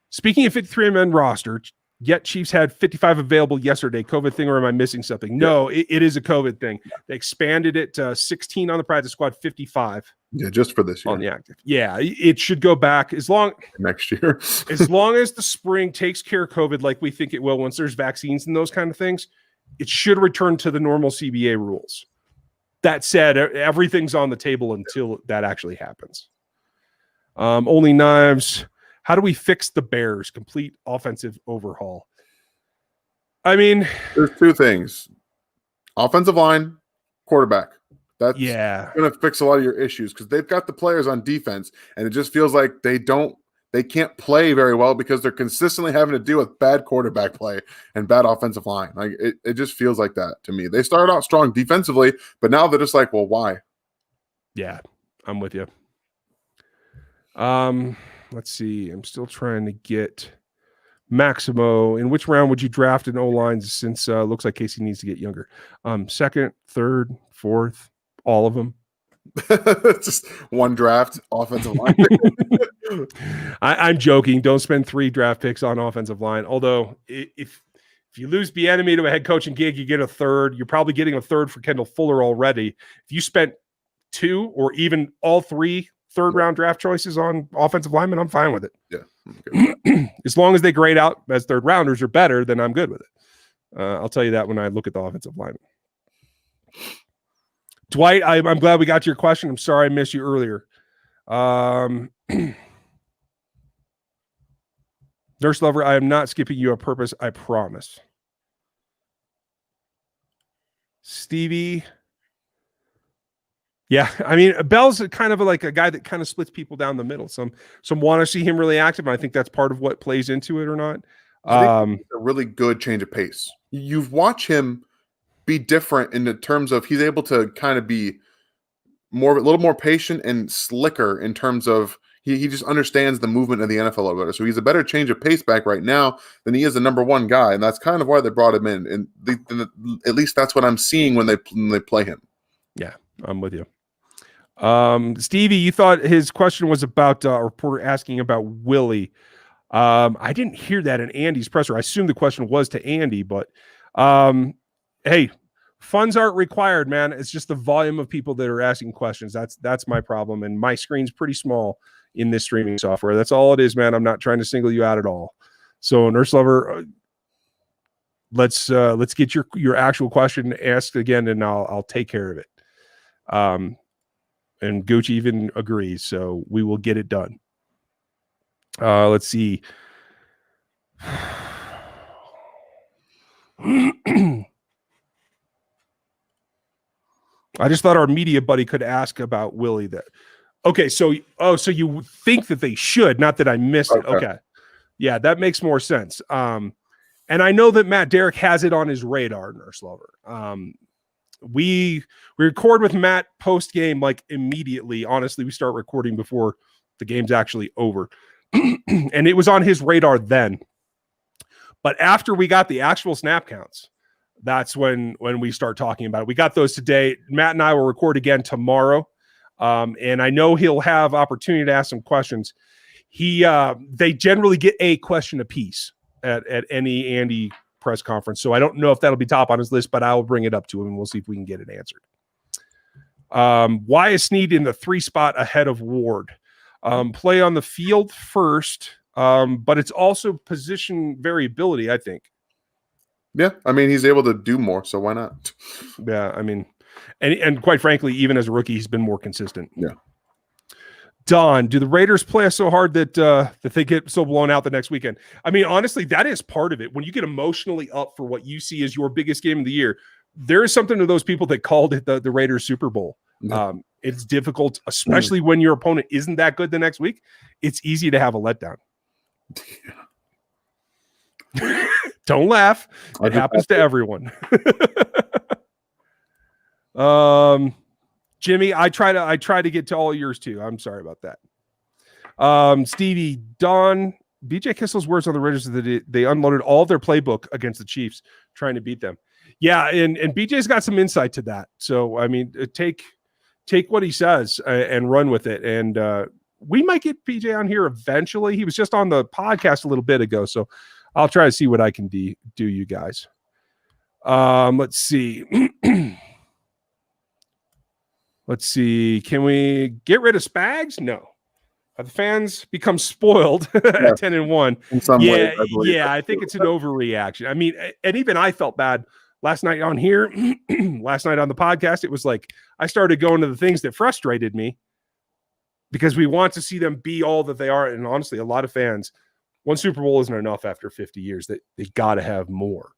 Speaking of 53-man roster, yet Chiefs had 55 available yesterday. COVID thing, or am I missing something? No, it is a COVID thing. They expanded it to 16 on the practice squad, 55. Yeah, just for this year. On the active. Yeah, it should go back next year. As long as the spring takes care of COVID like we think it will once there's vaccines and those kind of things, it should return to the normal CBA rules. That said, everything's on the table until that actually happens. Only Knives. How do we fix the Bears? Complete offensive overhaul. I mean, there's two things: offensive line, quarterback. That's going to fix a lot of your issues because they've got the players on defense, and it just feels like they can't play very well because they're consistently having to deal with bad quarterback play and bad offensive line. Like it just feels like that to me. They started out strong defensively, but now they're just like, well, why? Yeah, I'm with you. Let's see. I'm still trying to get Maximo. In which round would you draft an O-line since looks like Casey needs to get younger? Second, third, fourth, all of them. Just one draft, offensive line. I'm joking. Don't spend 3 draft picks on offensive line. Although if you lose Bieniemy to a head coaching gig, you get a third. You're probably getting a third for Kendall Fuller already. If you spent 2 or even all 3 third-round draft choices on offensive linemen, I'm fine with it. Yeah. As long as they grade out as third-rounders or better, then I'm good with it. I'll tell you that when I look at the offensive line. Dwight, I'm glad we got to your question. I'm sorry I missed you earlier. Nurse Lover, I am not skipping you on purpose. I promise. Stevie. Yeah, I mean, Bell's kind of like a guy that kind of splits people down the middle. Some want to see him really active, and I think that's part of what plays into it or not. I think it's a really good change of pace. You've watched him be different in the terms of he's able to kind of be a little more patient and slicker in terms of he just understands the movement of the NFL a little better. So he's a better change of pace back right now than he is the number one guy, and that's kind of why they brought him in. And at least that's what I'm seeing when they play him. Yeah, I'm with you. Stevie, you thought his question was about a reporter asking about Willie. I didn't hear that in Andy's presser. I assume the question was to Andy, but hey, funds aren't required, man. It's just the volume of people that are asking questions. That's my problem, and my screen's pretty small in this streaming software. That's all it is, man. I'm not trying to single you out at all. So, Nurse Lover, let's get your actual question asked again, and I'll take care of it. And Gucci even agrees, so we will get it done. Let's see. I just thought our media buddy could ask about Willie. That okay? So you think that they should? Not that I missed it. Okay, yeah, that makes more sense. And I know that Matt Derrick has it on his radar, Nurse Lover. We record with Matt post game like immediately. Honestly, we start recording before the game's actually over, and it was on his radar then. But after we got the actual snap counts, that's when we start talking about it. We got those today. Matt and I will record again tomorrow, and I know he'll have opportunity to ask some questions. They generally get a question apiece at any Andy press conference. So I don't know if that'll be top on his list, but I'll bring it up to him and we'll see if we can get it answered. Why is Snead in the 3 spot ahead of Ward? Play on the field first, but it's also position variability, I think. Yeah, I mean, he's able to do more, so why not? Yeah, I mean, and quite frankly, even as a rookie, he's been more consistent. Yeah. Don, do the Raiders play us so hard that they get so blown out the next weekend? I mean, honestly, that is part of it. When you get emotionally up for what you see as your biggest game of the year, there is something to those people that called it the Raiders Super Bowl. Yeah. It's difficult, especially when your opponent isn't that good the next week. It's easy to have a letdown. Yeah. Don't laugh. It happens to everyone. Jimmy, I try to get to all yours too. I'm sorry about that. Stevie, Don, BJ Kissel's words on the Raiders is that they unloaded all of their playbook against the Chiefs trying to beat them. Yeah, and BJ's got some insight to that. So I mean, take what he says and run with it. And we might get BJ on here eventually. He was just on the podcast a little bit ago, so I'll try to see what I can do, you guys. Let's see. Let's see. Can we get rid of Spags? No. Have the fans become spoiled at 10-1? In some ways, I think it's an overreaction. I mean, and even I felt bad last night on here, last night on the podcast. It was like I started going to the things that frustrated me because we want to see them be all that they are. And honestly, a lot of fans, one Super Bowl isn't enough after 50 years. They got to have more.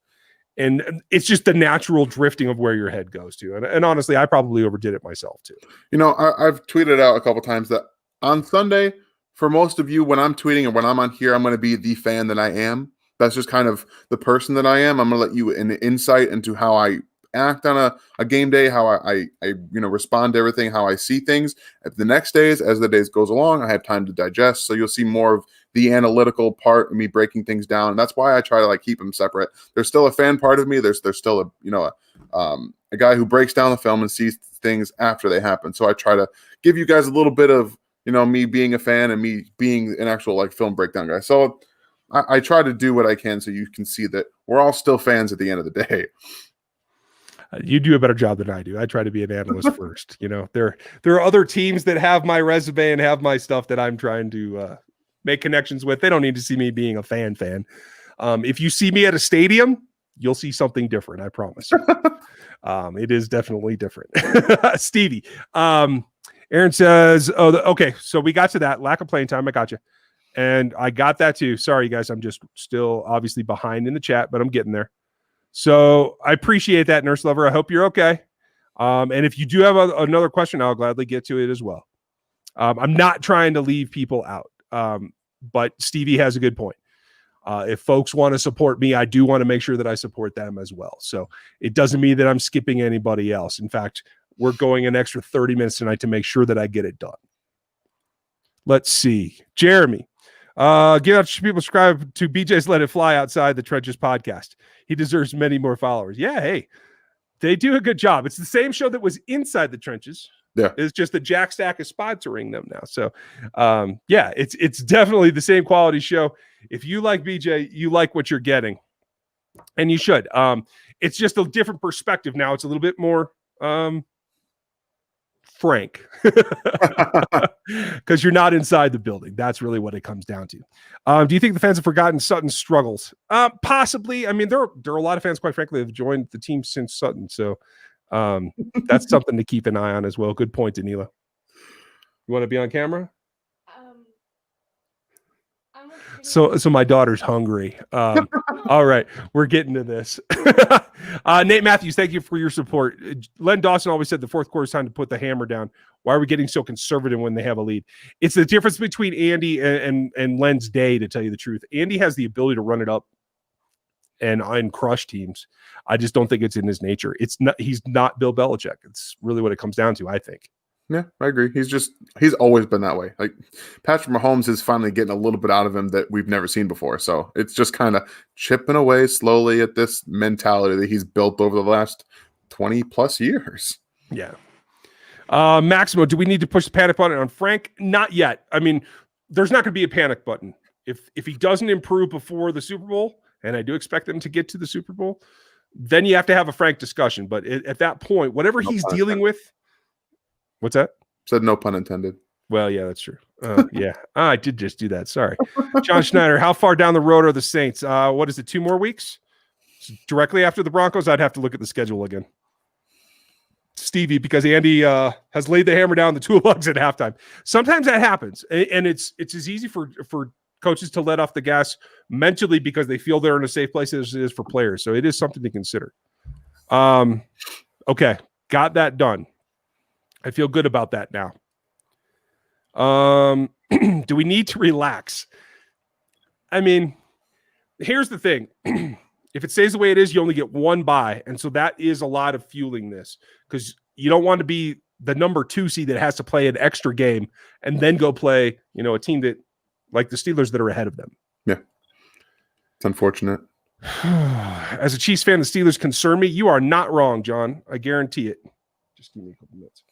And it's just the natural drifting of where your head goes to. And honestly, I probably overdid it myself too. You know, I've tweeted out a couple times that on Sunday, for most of you, when I'm tweeting and when I'm on here, I'm going to be the fan that I am. That's just kind of the person that I am. I'm going to let you an insight into how I act on a game day, how I respond to everything, how I see things. At the next days, as the days goes along, I have time to digest. So you'll see more of the analytical part of me breaking things down. And that's why I try to keep them separate. There's still a fan part of me. There's still a guy who breaks down the film and sees things after they happen. So I try to give you guys a little bit of, me being a fan and me being an actual film breakdown guy. So I try to do what I can so you can see that we're all still fans at the end of the day. You do a better job than I do. I try to be an analyst first. There are other teams that have my resume and have my stuff that I'm trying to make connections with. They don't need to see me being a fan. If you see me at a stadium, you'll see something different. I promise you. It is definitely different. Stevie. Aaron says, okay, so we got to that lack of playing time. I got you. And I got that too. Sorry, guys. I'm just still obviously behind in the chat, but I'm getting there. So I appreciate that, Nurse Lover. I hope you're okay. And if you do have another question, I'll gladly get to it as well. I'm not trying to leave people out. But Stevie has a good point. If folks want to support me, I do want to make sure that I support them as well. So it doesn't mean that I'm skipping anybody else. In fact, we're going an extra 30 minutes tonight to make sure that I get it done. Let's see. Jeremy. Give out to people subscribe to BJ's Let It Fly Outside the Trenches podcast. He deserves many more followers. Yeah, hey, they do a good job. It's the same show that was Inside the Trenches. Yeah, it's just that Jack Stack is sponsoring them now. So, yeah, it's definitely the same quality show. If you like BJ, you like what you're getting, and you should. It's just a different perspective now. It's a little bit more frank because you're not inside the building. That's really what it comes down to. Do you think the fans have forgotten Sutton's struggles? Possibly. I mean, there are a lot of fans, quite frankly, that have joined the team since Sutton. So that's something to keep an eye on as well. Good point, Danila. You want to be on camera? So my daughter's hungry. All right, we're getting to this. Nate Matthews, thank you for your support. Len Dawson always said the fourth quarter is time to put the hammer down. Why are we getting so conservative when they have a lead? It's the difference between Andy and Len's day, to tell you the truth. Andy has the ability to run it up and crush teams. I just don't think it's in his nature. He's not Bill Belichick. It's really what it comes down to, I think. Yeah, I agree. He's always been that way. Like Patrick Mahomes is finally getting a little bit out of him that we've never seen before. So it's just kind of chipping away slowly at this mentality that he's built over the last 20 plus years. Yeah. Maximo, do we need to push the panic button on Frank? Not yet. I mean, there's not going to be a panic button. If he doesn't improve before the Super Bowl, and I do expect them to get to the Super Bowl, then you have to have a frank discussion. But at that point, whatever he's dealing with, what's that? Said no pun intended. Well, yeah, that's true. Yeah, I did just do that. Sorry. John Schneider, how far down the road are the Saints? What is it, 2 more weeks? Directly after the Broncos? I'd have to look at the schedule again. Stevie, because Andy has laid the hammer down the toolbox at halftime. Sometimes that happens, and it's as easy for coaches to let off the gas mentally because they feel they're in a safe place as it is for players. So it is something to consider. Okay, got that done. I feel good about that now. Do we need to relax? I mean, here's the thing. If it stays the way it is, you only get one bye. And so that is a lot of fueling this because you don't want to be the number 2 seed that has to play an extra game and then go play, a team that like the Steelers that are ahead of them. Yeah. It's unfortunate. As a Chiefs fan, the Steelers concern me. You are not wrong, John. I guarantee it. Just give me a couple minutes.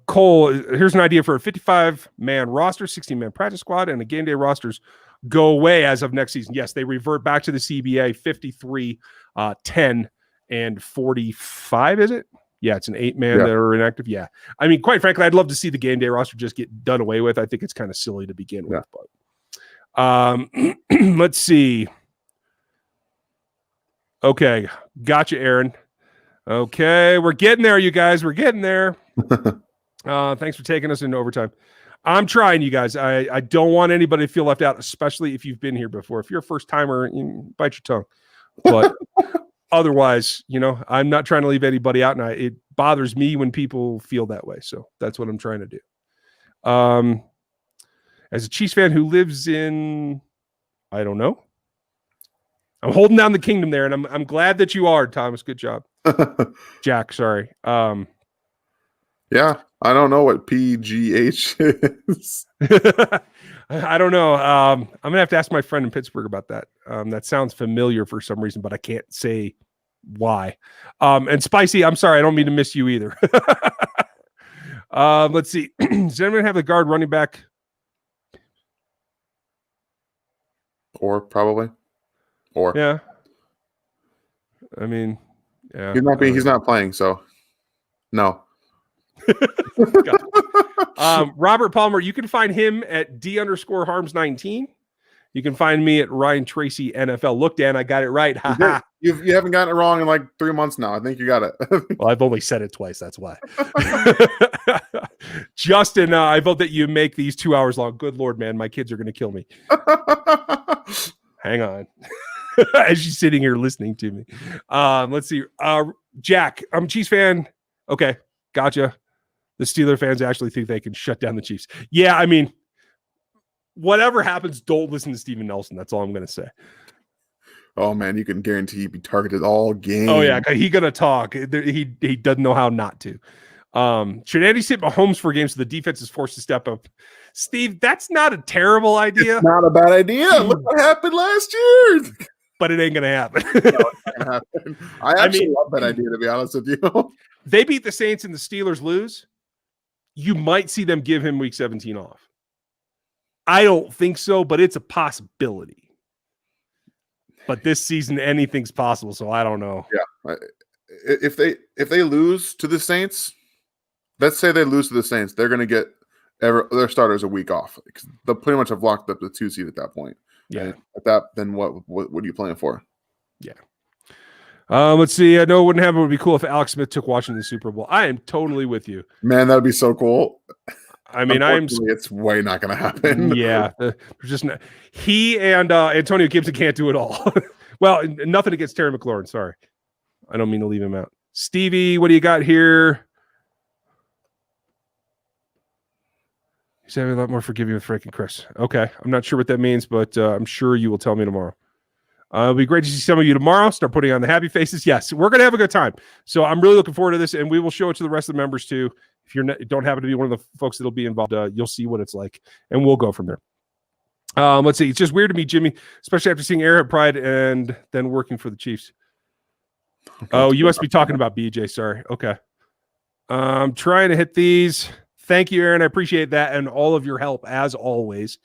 Cole, here's an idea for a 55-man roster, 16-man practice squad, and the game day rosters go away as of next season. Yes, they revert back to the CBA 53, 10, and 45, is it? Yeah, it's an 8-man that are inactive. Yeah. I mean, quite frankly, I'd love to see the game day roster just get done away with. I think it's kind of silly to begin with. But let's see. Okay, gotcha, Aaron. Okay, we're getting there, you guys. We're getting there. Thanks for taking us into overtime. I'm trying, you guys. I don't want anybody to feel left out, especially if you've been here before. If you're a first-timer, bite your tongue. But otherwise, I'm not trying to leave anybody out, and it bothers me when people feel that way. So that's what I'm trying to do. As a Chiefs fan who lives in, I don't know. I'm holding down the kingdom there, and I'm glad that you are, Thomas. Good job. Jack, sorry. Yeah, I don't know what PGH is. I don't know. I'm going to have to ask my friend in Pittsburgh about that. That sounds familiar for some reason, but I can't say why. And Spicy, I'm sorry. I don't mean to miss you either. Let's see. Does anyone have the guard running back? Or probably. Or. Yeah. I mean, yeah. He's not playing, so no. Robert Palmer, you can find him at D_Harms19. You can find me at Ryan Tracy NFL. Look, Dan, I got it right. You haven't gotten it wrong in like 3 months now. I think you got it. Well, I've only said it twice. That's why. Justin, I vote that you make these 2 hours long. Good Lord, man. My kids are going to kill me. Hang on. As she's sitting here listening to me. Let's see. Jack, I'm a Chiefs fan. Okay, gotcha. The Steeler fans actually think they can shut down the Chiefs. Yeah, I mean, whatever happens, don't listen to Steven Nelson. That's all I'm going to say. Oh, man, you can guarantee he'd be targeted all game. Oh, yeah, he's going to talk. He doesn't know how not to. Should Andy sit Mahomes for games so the defense is forced to step up? Steve, that's not a terrible idea. It's not a bad idea. Look what happened last year. But it ain't going to happen. No, it's not gonna happen. I mean, love that idea, to be honest with you. They beat the Saints and the Steelers lose. You might see them give him week 17 off. I don't think so, but it's a possibility. But this season, anything's possible, so I don't know. Yeah. If they lose to the Saints, let's say they lose to the Saints, they're going to get their starters a week off. They'll pretty much have locked up the 2 seed at that point. Yeah. And at that, then what are you playing for? Yeah. Let's see. I know it wouldn't happen. It would be cool if Alex Smith took Washington to the Super Bowl. I am totally with you. Man, that would be so cool. I mean, it's way not going to happen. Yeah. Just not, he and Antonio Gibson can't do it all. Well, nothing against Terry McLaurin. Sorry. I don't mean to leave him out. Stevie, what do you got here? He's having a lot more forgiving with Frank and Chris. Okay. I'm not sure what that means, but I'm sure you will tell me tomorrow. It'll be great to see some of you tomorrow. Start putting on the happy faces. Yes, we're going to have a good time. So I'm really looking forward to this, and we will show it to the rest of the members too. If you don't happen to be one of the folks that'll be involved, you'll see what it's like, and we'll go from there. Let's see. It's just weird to me, Jimmy, especially after seeing Arrowhead Pride and then working for the Chiefs. Oh, you must be talking about BJ. Sorry. Okay. I'm trying to hit these. Thank you, Aaron. I appreciate that and all of your help as always.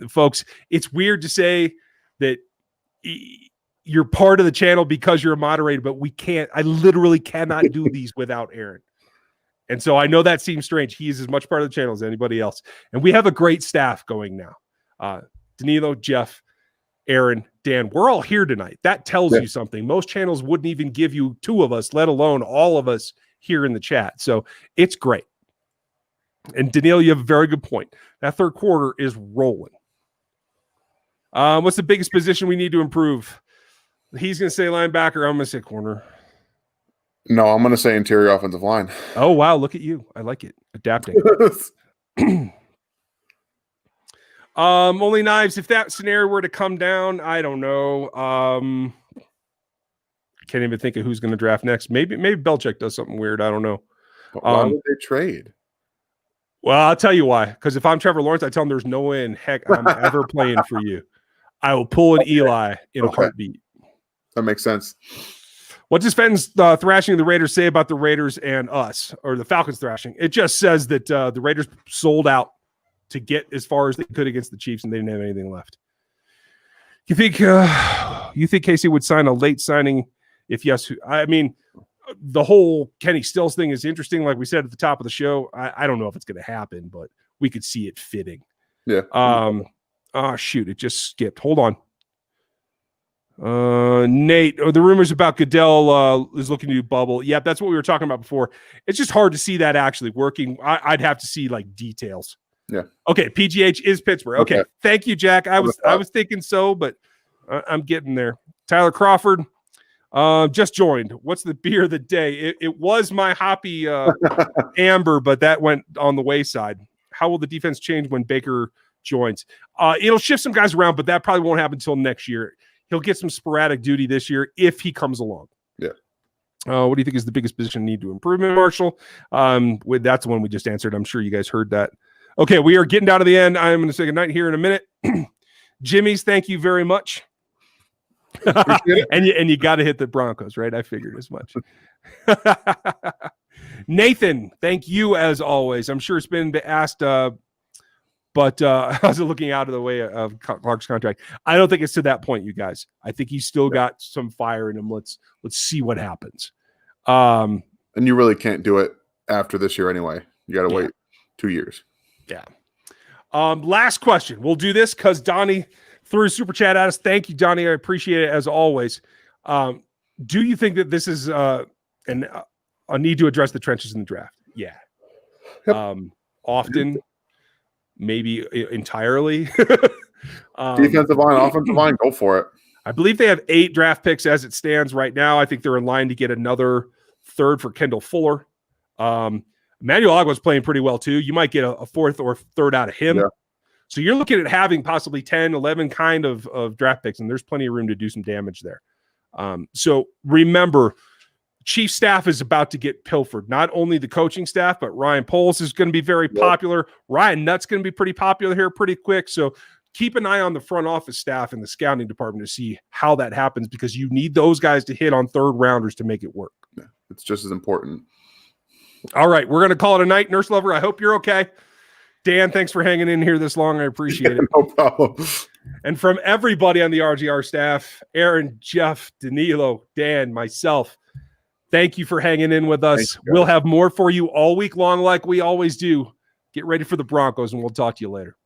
Folks, it's weird to say that you're part of the channel because you're a moderator, but I literally cannot do these without Aaron. And so I know that seems strange. He is as much part of the channel as anybody else. And we have a great staff going now. Danilo, Jeff, Aaron, Dan, we're all here tonight. That tells you something. Most channels wouldn't even give you 2 of us, let alone all of us here in the chat. So it's great. And Danilo, you have a very good point. That third quarter is rolling. What's the biggest position we need to improve? He's going to say linebacker. I'm going to say corner. No, I'm going to say interior offensive line. Oh, wow. Look at you. I like it. Adapting. Only knives. If that scenario were to come down, I don't know. Can't even think of who's going to draft next. Maybe Belichick does something weird. I don't know. Why would they trade? Well, I'll tell you why. Because if I'm Trevor Lawrence, I tell him there's no way in heck I'm ever playing for you. I will pull an Eli in a heartbeat. That makes sense. What does Fenton's thrashing the Raiders say about the Raiders and us, or the Falcons thrashing? It just says that the Raiders sold out to get as far as they could against the Chiefs, and they didn't have anything left. You think Casey would sign a late signing? If yes, I mean, the whole Kenny Stills thing is interesting. Like we said at the top of the show, I don't know if it's going to happen, but we could see it fitting. Yeah. Oh, shoot. It just skipped. Hold on. Nate, the rumors about Goodell is looking to do bubble. Yeah, that's what we were talking about before. It's just hard to see that actually working. I'd have to see like details. Yeah. Okay. PGH is Pittsburgh. Okay. Thank you, Jack. I was thinking so, but I'm getting there. Tyler Crawford just joined. What's the beer of the day? It was my Hoppy Amber, but that went on the wayside. How will the defense change when Baker joins? It'll shift some guys around, but that probably won't happen until next year. He'll get some sporadic duty this year if he comes along. Yeah. What do you think is the biggest position need to improvement, Marshall? That's the one we just answered. I'm sure you guys heard that. Okay, we are getting down to the end. I'm going to say goodnight here in a minute. Jimmy's, thank you very much. and you got to hit the Broncos, right? I figured as much. Nathan, thank you as always. I'm sure it's been asked, but I was looking out of the way of Clark's contract. I don't think it's to that point, you guys. I think he's still got some fire in him. Let's see what happens. And you really can't do it after this year anyway. You got to wait 2 years. Yeah. Last question. We'll do this because Donnie threw a super chat at us. Thank you, Donnie. I appreciate it as always. Do you think that this is a need to address the trenches in the draft? Yeah. Yep. Often, maybe entirely. Defensive line, offensive line, go for it. I believe they have 8 draft picks as it stands right now. I think they're in line to get another third for Kendall Fuller. Emmanuel Ogbah's playing pretty well too. You might get a fourth or third out of him. Yeah. So you're looking at having possibly 10, 11 kind of draft picks, and there's plenty of room to do some damage there. So remember, Chief staff is about to get pilfered. Not only the coaching staff, but Ryan Poles is going to be very popular. Ryan Nutt's going to be pretty popular here pretty quick. So keep an eye on the front office staff and the scouting department to see how that happens, because you need those guys to hit on third rounders to make it work. Yeah, it's just as important. All right, we're going to call it a night. Nurse Lover, I hope you're okay. Dan, thanks for hanging in here this long. I appreciate it. No problem. And from everybody on the RGR staff, Aaron, Jeff, Danilo, Dan, myself, thank you for hanging in with us. We'll have more for you all week long like we always do. Get ready for the Broncos, and we'll talk to you later.